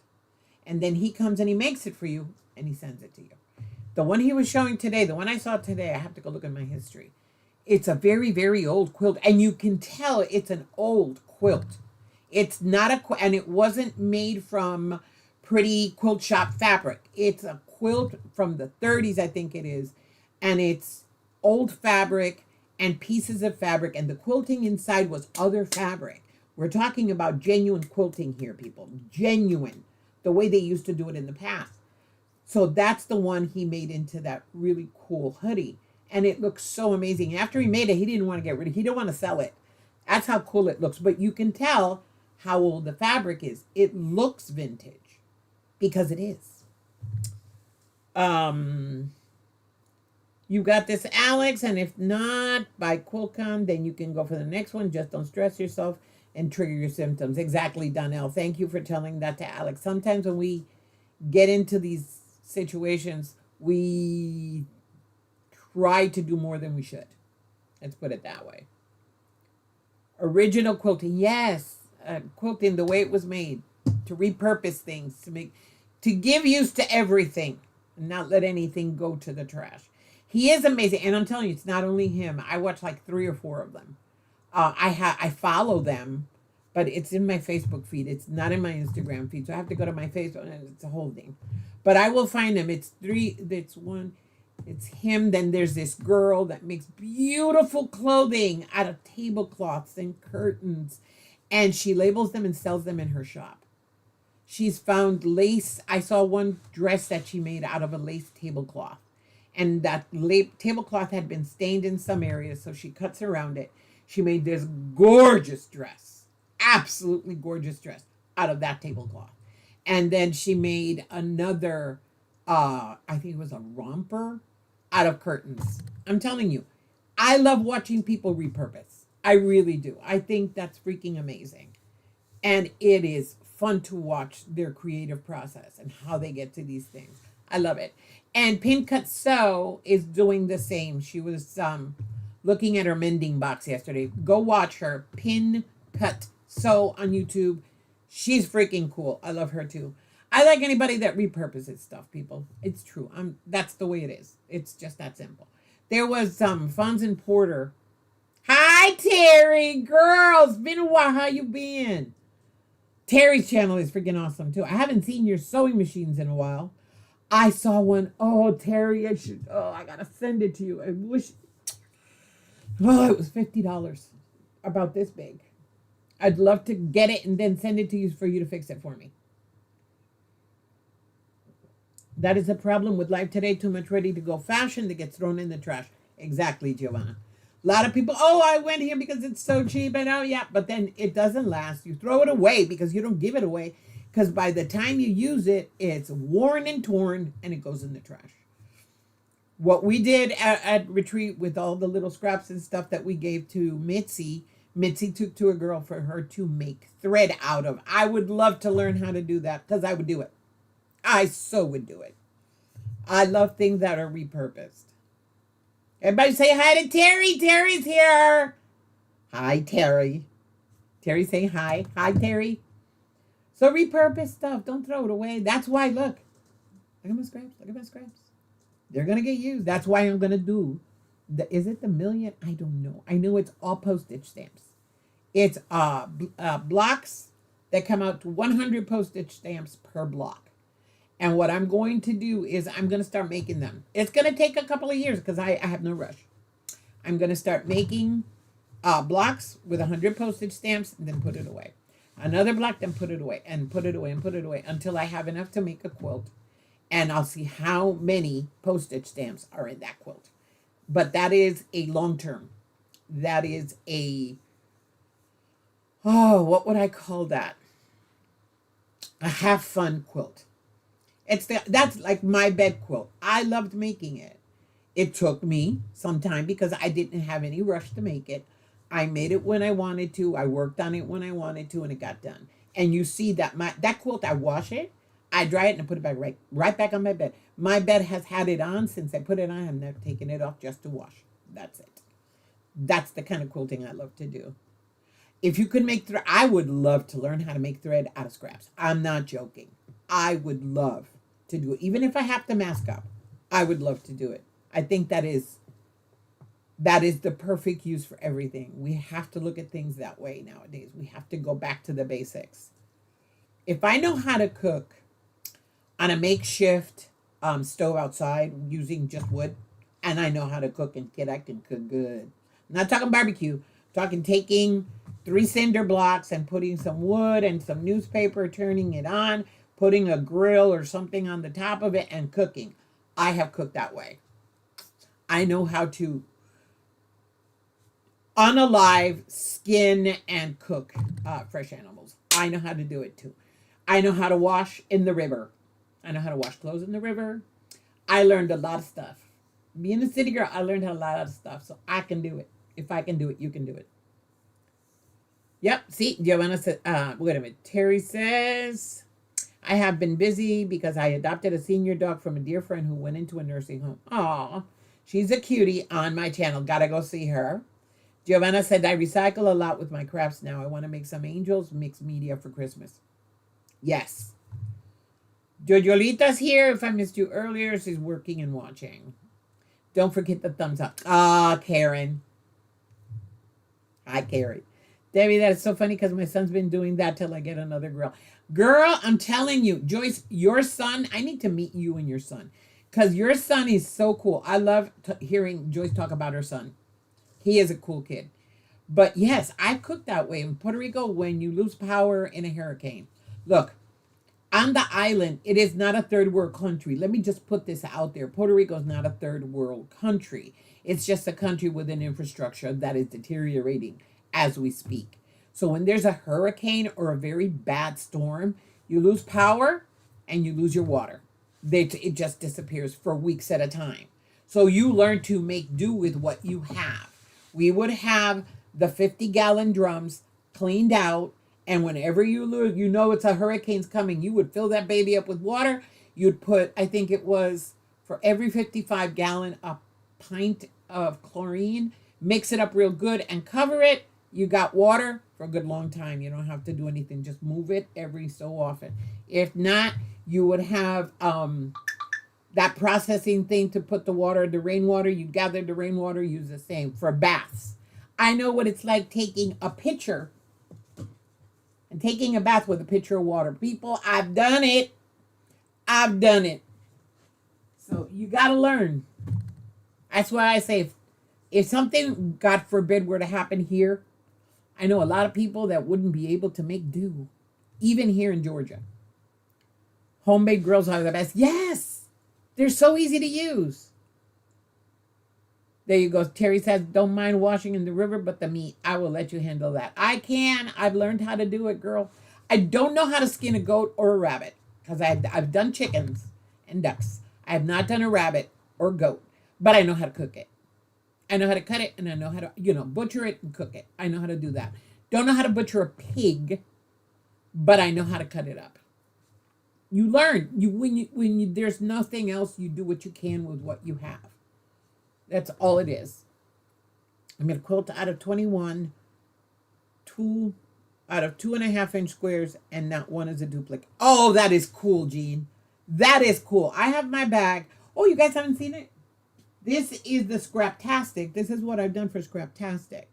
And then he comes and he makes it for you. And he sends it to you. The one he was showing today, the one I saw today, I have to go look at my history. It's a very, very old quilt. And you can tell it's an old quilt. It's not a quilt. And it wasn't made from pretty quilt shop fabric. It's a quilt from the 30s, I think it is, and it's old fabric and pieces of fabric, and the quilting inside was other fabric. We're talking about genuine quilting here, people. Genuine, the way they used to do it in the past. So that's the one he made into that really cool hoodie, and it looks so amazing. After he made it, he didn't want to get rid of it. He didn't want to sell it. That's how cool it looks, but you can tell how old the fabric is. It looks vintage because it is. You got this, Alex, and if not by QuiltCon, then you can go for the next one. Just don't stress yourself and trigger your symptoms. Exactly, Donnell. Thank you for telling that to Alex. Sometimes when we get into these situations, we try to do more than we should. Let's put it that way. Original quilting, yes. Quilting the way it was made, to repurpose things, to give use to everything. Not let anything go to the trash. He is amazing, and I'm telling you, it's not only him. I watch like 3 or 4 of them. I follow them, but it's in my Facebook feed. It's not in my Instagram feed, so I have to go to my Facebook, and it's a whole thing. But I will find them. It's 3. It's one. It's him. Then there's this girl that makes beautiful clothing out of tablecloths and curtains, and she labels them and sells them in her shop. She's found lace. I saw one dress that she made out of a lace tablecloth. And that tablecloth had been stained in some areas, so she cuts around it. She made this gorgeous dress, absolutely gorgeous dress, out of that tablecloth. And then she made another I think it was a romper out of curtains. I'm telling you, I love watching people repurpose. I really do. I think that's freaking amazing. And it is fun to watch their creative process and how they get to these things. I love it. And Pin Cut Sew is doing the same. She was looking at her mending box yesterday. Go watch her. Pin Cut Sew on YouTube. She's freaking cool. I love her too. I like anybody that repurposes stuff, people. It's true. That's the way it is. It's just that simple. There was Fonz and Porter. Hi, Terry. Girls, been a while. How you been? Terry's channel is freaking awesome too. I haven't seen your sewing machines in a while. I saw one. Oh, Terry, I gotta send it to you. I wish. Oh, it was $50. About this big. I'd love to get it and then send it to you for you to fix it for me. That is the problem with life today. Too much ready to go fashion that gets thrown in the trash. Exactly, Giovanna. A lot of people, oh, I went here because it's so cheap. And oh, yeah, but then it doesn't last. You throw it away because you don't give it away. Because by the time you use it, it's worn and torn and it goes in the trash. What we did at retreat with all the little scraps and stuff that we gave to Mitzi took to a girl for her to make thread out of. I would love to learn how to do that because I would do it. I so would do it. I love things that are repurposed. Everybody say hi to Terry. Terry's here. Hi, Terry. Terry saying hi. Hi, Terry. So repurpose stuff. Don't throw it away. That's why, look. Look at my scraps. Look at my scraps. They're going to get used. That's why I'm going to do. Is it the million? I don't know. I know it's all postage stamps. It's blocks that come out to 100 postage stamps per block. And what I'm going to do is I'm going to start making them. It's going to take a couple of years because I have no rush. I'm going to start making blocks with 100 postage stamps and then put it away. Another block, then put it away and put it away and put it away until I have enough to make a quilt. And I'll see how many postage stamps are in that quilt. But that is a long term. That is what would I call that? A have fun quilt. That's like my bed quilt. I loved making it. It took me some time because I didn't have any rush to make it. I made it when I wanted to. I worked on it when I wanted to, and it got done. And you see that that quilt, I wash it, I dry it, and I put it back right back on my bed. My bed has had it on since I put it on. I've never taken it off just to wash. That's it. That's the kind of quilting I love to do. If you could make thread, I would love to learn how to make thread out of scraps. I'm not joking. I would love to do it. Even if I have to mask up, I would love to do it. I think that is the perfect use for everything. We have to look at things that way nowadays. We have to go back to the basics. If I know how to cook on a makeshift stove outside using just wood, and I know how to cook and I can cook good. I'm not talking barbecue. I'm talking taking 3 cinder blocks and putting some wood and some newspaper, turning it on, putting a grill or something on the top of it and cooking. I have cooked that way. I know how to unalive, skin, and cook fresh animals. I know how to do it too. I know how to wash in the river. I know how to wash clothes in the river. I learned a lot of stuff. Being a city girl, I learned a lot of stuff, so I can do it. If I can do it, you can do it. Yep, see, Giovanna said, wait a minute. Terry says, I have been busy because I adopted a senior dog from a dear friend who went into a nursing home. Aw, she's a cutie on my channel. Gotta go see her. Giovanna said, I recycle a lot with my crafts now. I want to make some angels mixed media for Christmas. Yes. Jojolita's here. If I missed you earlier, she's working and watching. Don't forget the thumbs up. Karen. Hi, Carrie. Debbie, that is so funny because my son's been doing that till I get another girl. Girl, I'm telling you, Joyce, your son, I need to meet you and your son because your son is so cool. I love hearing Joyce talk about her son. He is a cool kid. But yes, I cook that way. In Puerto Rico, when you lose power in a hurricane. Look, on the island, it is not a third world country. Let me just put this out there. Puerto Rico is not a third world country. It's just a country with an infrastructure that is deteriorating as we speak. So when there's a hurricane or a very bad storm, you lose power and you lose your water. it just disappears for weeks at a time. So you learn to make do with what you have. We would have the 50-gallon drums cleaned out, and whenever you know it's a hurricane's coming, you would fill that baby up with water. You'd put, I think it was for every 55-gallon, a pint of chlorine, mix it up real good and cover it. You got water for a good long time. You don't have to do anything. Just move it every so often. If not, you would have that processing thing to put the water, the rainwater. You gather the rainwater, use the same for baths. I know what it's like taking a pitcher and taking a bath with a pitcher of water. People, I've done it. I've done it. So you got to learn. That's why I say if something, God forbid, were to happen here, I know a lot of people that wouldn't be able to make do, even here in Georgia. Homemade grills are the best. Yes, they're so easy to use. There you go. Terry says, don't mind washing in the river, but the meat, I will let you handle that. I can. I've learned how to do it, girl. I don't know how to skin a goat or a rabbit because I've done chickens and ducks. I have not done a rabbit or goat, but I know how to cook it. I know how to cut it, and I know how to, butcher it and cook it. I know how to do that. Don't know how to butcher a pig, but I know how to cut it up. You learn. When there's nothing else, you do what you can with what you have. That's all it is. I'm going to quilt out of 21, 2 out of 2.5-inch squares, and not one is a duplicate. Oh, that is cool, Jean. That is cool. I have my bag. Oh, you guys haven't seen it? This is the Scraptastic. This is what I've done for Scraptastic.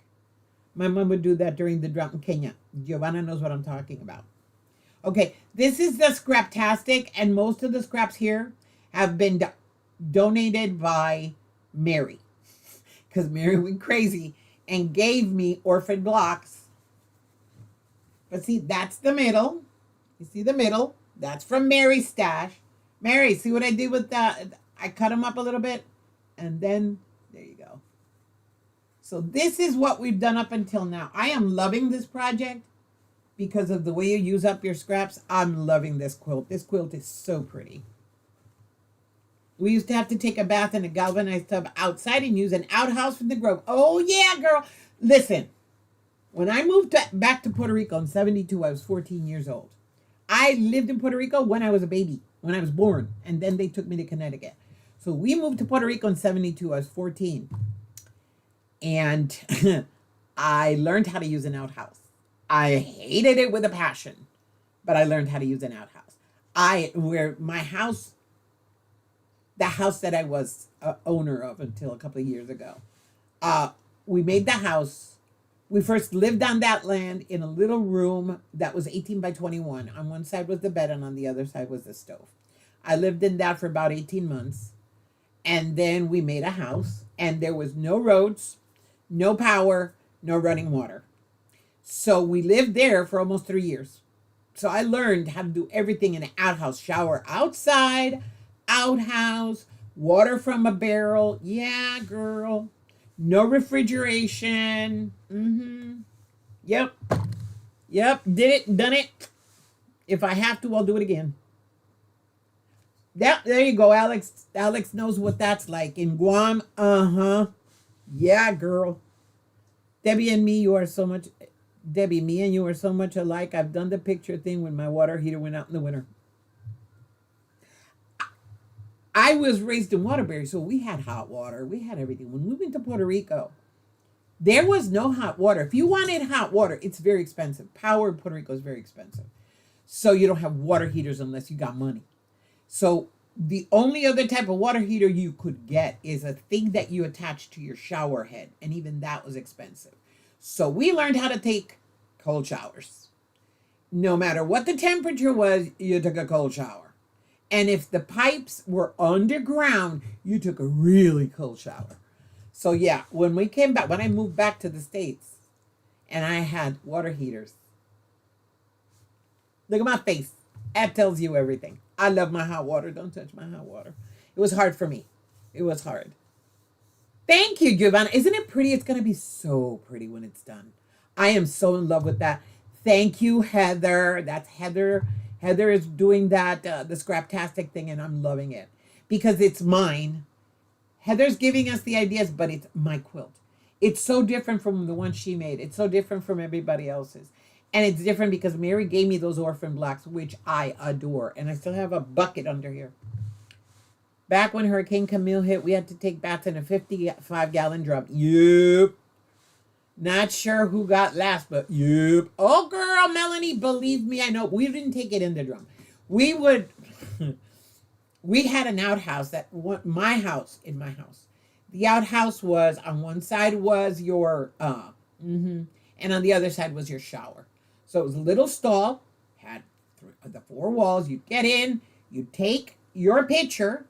My mom would do that during the drought in Kenya. Giovanna knows what I'm talking about. Okay, this is the Scraptastic, and most of the scraps here have been donated by Mary. Because Mary went crazy and gave me orphan blocks. But see, that's the middle. You see the middle? That's from Mary's stash. Mary, see what I did with that? I cut them up a little bit. And then, there you go. So this is what we've done up until now. I am loving this project because of the way you use up your scraps. I'm loving this quilt. This quilt is so pretty. We used to have to take a bath in a galvanized tub outside and use an outhouse from the Grove. Oh, yeah, girl. Listen, when I moved back to Puerto Rico in 72, I was 14 years old. I lived in Puerto Rico when I was a baby, when I was born. And then they took me to Connecticut. So we moved to Puerto Rico in 72. I was 14. And I learned how to use an outhouse. I hated it with a passion, but I learned how to use an outhouse. The house that I was owner of until a couple of years ago, we made the house. We first lived on that land in a little room that was 18 by 21. On one side was the bed and on the other side was the stove. I lived in that for about 18 months. And then we made a house, and there was no roads, no power, no running water. So we lived there for almost 3 years. So I learned how to do everything in an outhouse. Shower outside, outhouse, water from a barrel. Yeah, girl. No refrigeration. Yep. Did it, done it. If I have to, I'll do it again. There you go, Alex. Alex knows what that's like. In Guam, yeah, girl. Debbie, me and you are so much alike. I've done the picture thing when my water heater went out in the winter. I was raised in Waterbury, so we had hot water. We had everything. When we went to Puerto Rico, there was no hot water. If you wanted hot water, it's very expensive. Power in Puerto Rico is very expensive. So you don't have water heaters unless you got money. So the only other type of water heater you could get is a thing that you attach to your shower head. And even that was expensive. So we learned how to take cold showers. No matter what the temperature was, you took a cold shower. And if the pipes were underground, you took a really cold shower. So yeah, when I moved back to the States and I had water heaters. Look at my face. That tells you everything. I love my hot water. Don't touch my hot water. It was hard for me. It was hard. Thank you, Giovanna. Isn't it pretty? It's going to be so pretty when it's done. I am so in love with that. Thank you, Heather. That's Heather Heather is doing that, the scraptastic thing, and I'm loving it because it's mine. Heather's giving us the ideas, but it's my quilt. It's so different from the one she made. It's so different from everybody else's. And it's different because Mary gave me those orphan blocks, which I adore. And I still have a bucket under here. Back when Hurricane Camille hit, we had to take baths in a 55-gallon drum. Yep. Not sure who got last, but yep. Oh, girl, Melanie, believe me, I know. We didn't take it in the drum. We would, we had an outhouse in my house. The outhouse was, on one side was your, and on the other side was your shower. So it was a little stall, had the four walls. You'd get in, you'd take your picture.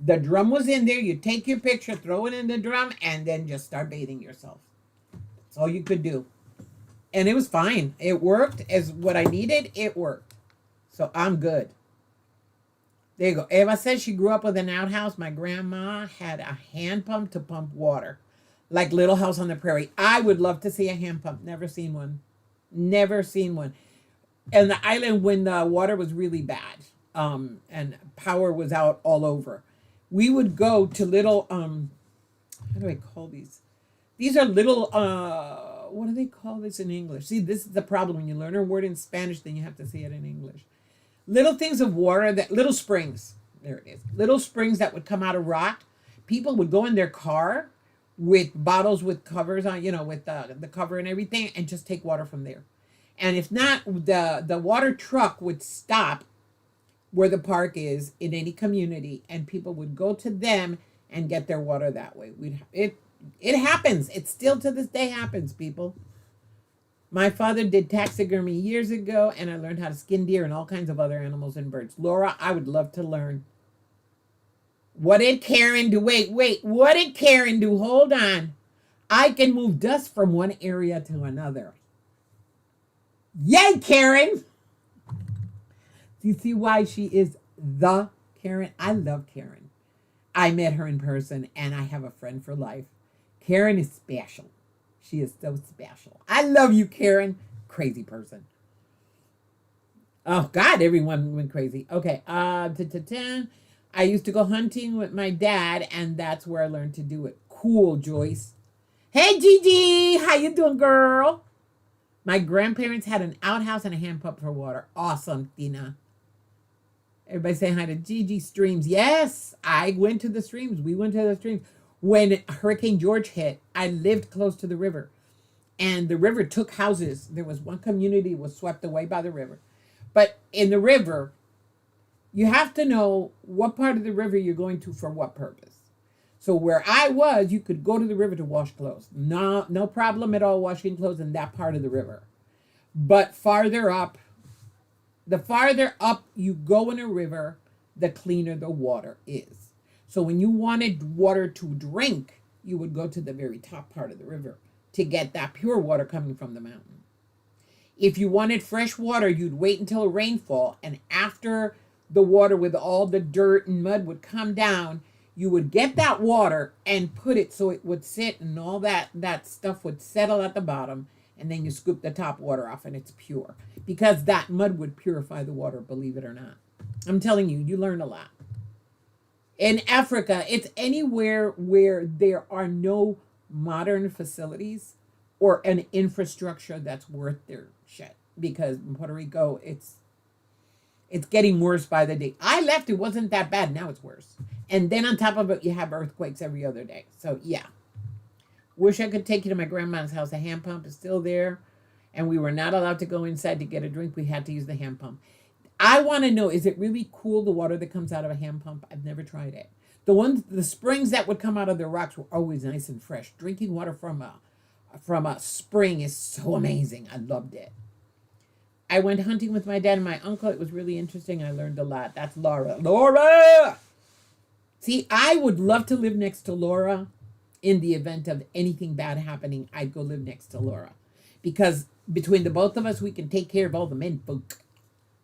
The drum was in there. You'd take your picture, throw it in the drum, and then just start bathing yourself. That's all you could do. And it was fine. It worked as what I needed. It worked. So I'm good. There you go. Eva says she grew up with an outhouse. My grandma had a hand pump to pump water. Like Little House on the Prairie. I would love to see a hand pump. Never seen one. Never seen one. And the island when the water was really bad. And power was out all over. We would go to little, how do I call these? These are little, what do they call this in English? See, this is the problem. When you learn a word in Spanish, then you have to say it in English. Little things of water, little springs. There it is. Little springs that would come out of rock. People would go in their car with bottles with covers on, with the cover and everything, and just take water from there. And if not, the water truck would stop where the park is in any community, and people would go to them and get their water that way. It happens. It still to this day happens, people. My father did taxidermy years ago, and I learned how to skin deer and all kinds of other animals and birds. Laura, I would love to learn. What did Karen do? Wait. What did Karen do? Hold on. I can move dust from one area to another. Yay, Karen! Do you see why she is the Karen? I love Karen. I met her in person, and I have a friend for life. Karen is special. She is so special. I love you, Karen. Crazy person. Oh, God, everyone went crazy. Okay. I used to go hunting with my dad, and that's where I learned to do it. Cool, Joyce. Hey, Gigi. How you doing, girl? My grandparents had an outhouse and a hand pump for water. Awesome, Tina. Everybody saying hi to Gigi. Streams. Yes, I went to the streams. We went to the streams. When Hurricane George hit, I lived close to the river. And the river took houses. There was one community was swept away by the river. But in the river, you have to know what part of the river you're going to for what purpose. So where I was, you could go to the river to wash clothes. No problem at all washing clothes in that part of the river. But farther up, the farther up you go in a river, the cleaner the water is. So when you wanted water to drink, you would go to the very top part of the river to get that pure water coming from the mountain. If you wanted fresh water, you'd wait until rainfall, and after the water with all the dirt and mud would come down, you would get that water and put it so it would sit and all that stuff would settle at the bottom, and then you scoop the top water off and it's pure. Because that mud would purify the water, believe it or not. I'm telling you, you learn a lot. In Africa, it's anywhere where there are no modern facilities or an infrastructure that's worth their shit. Because in Puerto Rico, it's getting worse by the day. I left, it wasn't that bad. Now it's worse. And then on top of it, you have earthquakes every other day. So, yeah. Wish I could take you to my grandma's house. The hand pump is still there. And we were not allowed to go inside to get a drink. We had to use the hand pump. I want to know, is it really cool, the water that comes out of a hand pump? I've never tried it. The springs that would come out of the rocks were always nice and fresh. Drinking water from a spring is so amazing. I loved it. I went hunting with my dad and my uncle. It was really interesting. I learned a lot. That's Laura. Laura! See, I would love to live next to Laura. In the event of anything bad happening, I'd go live next to Laura. Because between the both of us, we can take care of all the men folk.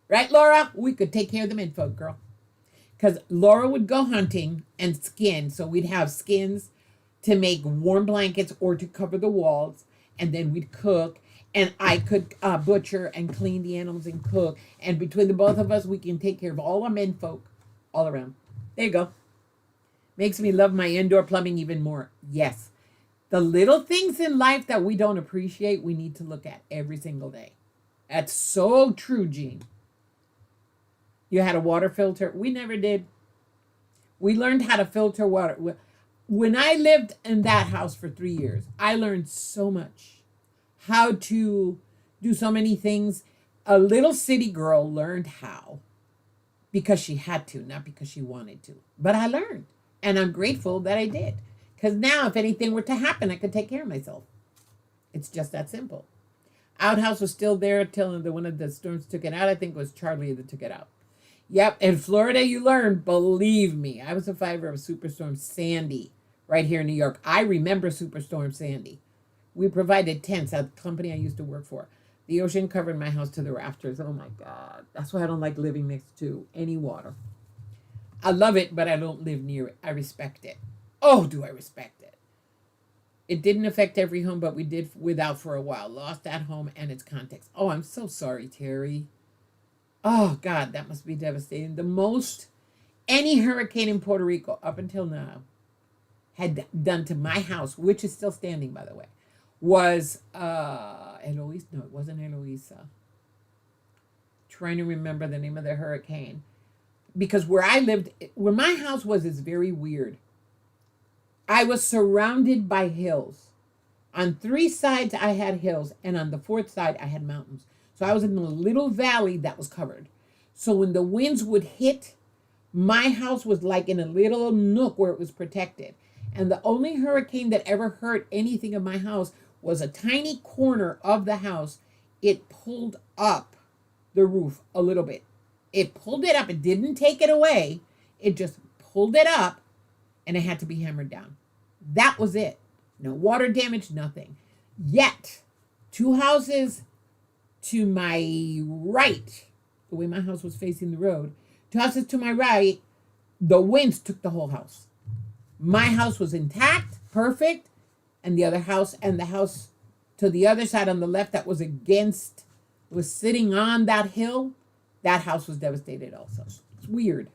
Right, Laura? We could take care of the men folk, girl. Because Laura would go hunting and skin. So we'd have skins to make warm blankets or to cover the walls. And then we'd cook. and I could butcher and clean the animals and cook. And between the both of us, we can take care of all our men folk all around. There you go. Makes me love my indoor plumbing even more. Yes. The little things in life that we don't appreciate, we need to look at every single day. That's so true, Jean. You had a water filter. We never did. We learned how to filter water. When I lived in that house for 3 years, I learned so much. How to do so many things. A little city girl learned how because she had to, not because she wanted to. But I learned, and I'm grateful that I did. Because now, if anything were to happen, I could take care of myself. It's just that simple. Outhouse was still there till one of the storms took it out. I think it was Charlie that took it out. Yep, in Florida, you learn, believe me. I was a survivor of Superstorm Sandy right here in New York. I remember Superstorm Sandy. We provided tents at the company I used to work for. The ocean covered my house to the rafters. Oh my God. That's why I don't like living next to any water. I love it, but I don't live near it. I respect it. Oh, do I respect it. It didn't affect every home, but we did without for a while. Lost that home and its context. Oh, I'm so sorry, Terry. Oh, God, that must be devastating. The most any hurricane in Puerto Rico up until now had done to my house, which is still standing, by the way, was Eloisa. No, it wasn't Eloisa. Trying to remember the name of the hurricane. Because where I lived, where my house was, is very weird. I was surrounded by hills. On 3 sides, I had hills, and on the 4th side, I had mountains. So I was in a little valley that was covered. So when the winds would hit, my house was like in a little nook where it was protected. And the only hurricane that ever hurt anything of my house was a tiny corner of the house. It pulled up the roof a little bit. It pulled it up. It didn't take it away. It just pulled it up, and it had to be hammered down. That was it. No water damage, nothing. Yet, 2 houses to my right, the way my house was facing the road, 2 houses to my right, the winds took the whole house. My house was intact, perfect, and the house to the other side on the left that was sitting on that hill, that house was devastated also. It's weird.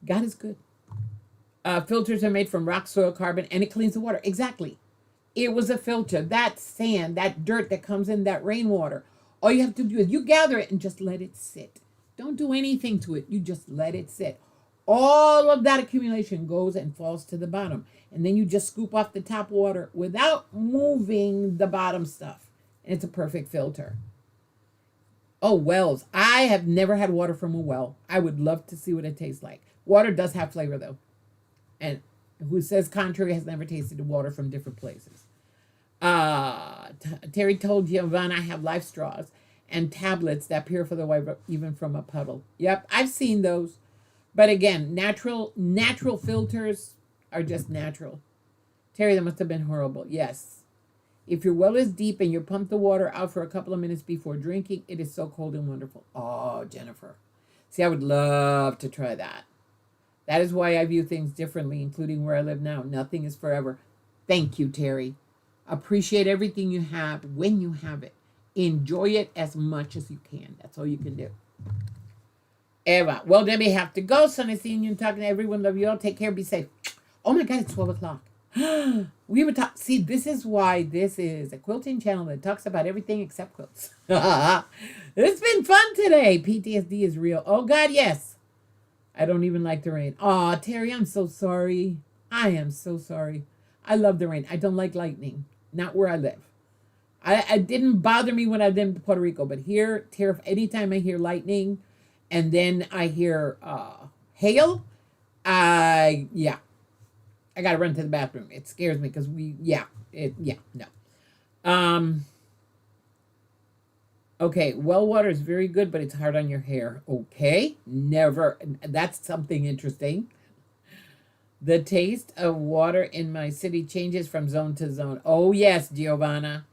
God is good. Filters are made from rock, soil, carbon, and it cleans the water. Exactly. It was a filter. That sand, that dirt that comes in, that rainwater, all you have to do is you gather it and just let it sit. Don't do anything to it. You just let it sit. All of that accumulation goes and falls to the bottom. And then you just scoop off the top water without moving the bottom stuff. And it's a perfect filter. Oh, wells. I have never had water from a well. I would love to see what it tastes like. Water does have flavor, though. And who says contrary has never tasted the water from different places. Terry told Giovanna I have life straws and tablets that purify the water even from a puddle. Yep, I've seen those. But again, natural filters are just natural. Terry, that must have been horrible. Yes. If your well is deep and you pump the water out for a couple of minutes before drinking, it is so cold and wonderful. Oh, Jennifer. See, I would love to try that. That is why I view things differently, including where I live now. Nothing is forever. Thank you, Terry. Appreciate everything you have when you have it. Enjoy it as much as you can. That's all you can do. Eva. Well, Debbie, have to go. So nice seeing you and talking to everyone. Love you all. Take care. Be safe. Oh my God, it's 12 o'clock. We were talking. See, this is why this is a quilting channel that talks about everything except quilts. It's been fun today. PTSD is real. Oh God, yes. I don't even like the rain. Aw, Terry, I'm so sorry. I am so sorry. I love the rain. I don't like lightning. Not where I live. I didn't bother me when I lived in Puerto Rico, but here, anytime I hear lightning, and then I hear hail, I gotta run to the bathroom. It scares me because no. Okay, well water is very good, but it's hard on your hair. Okay, never. That's something interesting. The taste of water in my city changes from zone to zone. Oh, yes, Giovanna.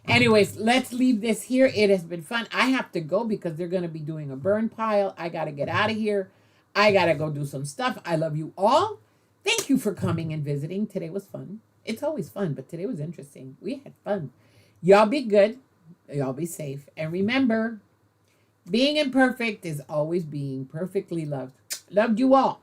Anyways, let's leave this here. It has been fun. I have to go because they're going to be doing a burn pile. I got to get out of here. I got to go do some stuff. I love you all. Thank you for coming and visiting. Today was fun. It's always fun, but today was interesting. We had fun. Y'all be good. Y'all be safe. And remember, being imperfect is always being perfectly loved. Loved you all.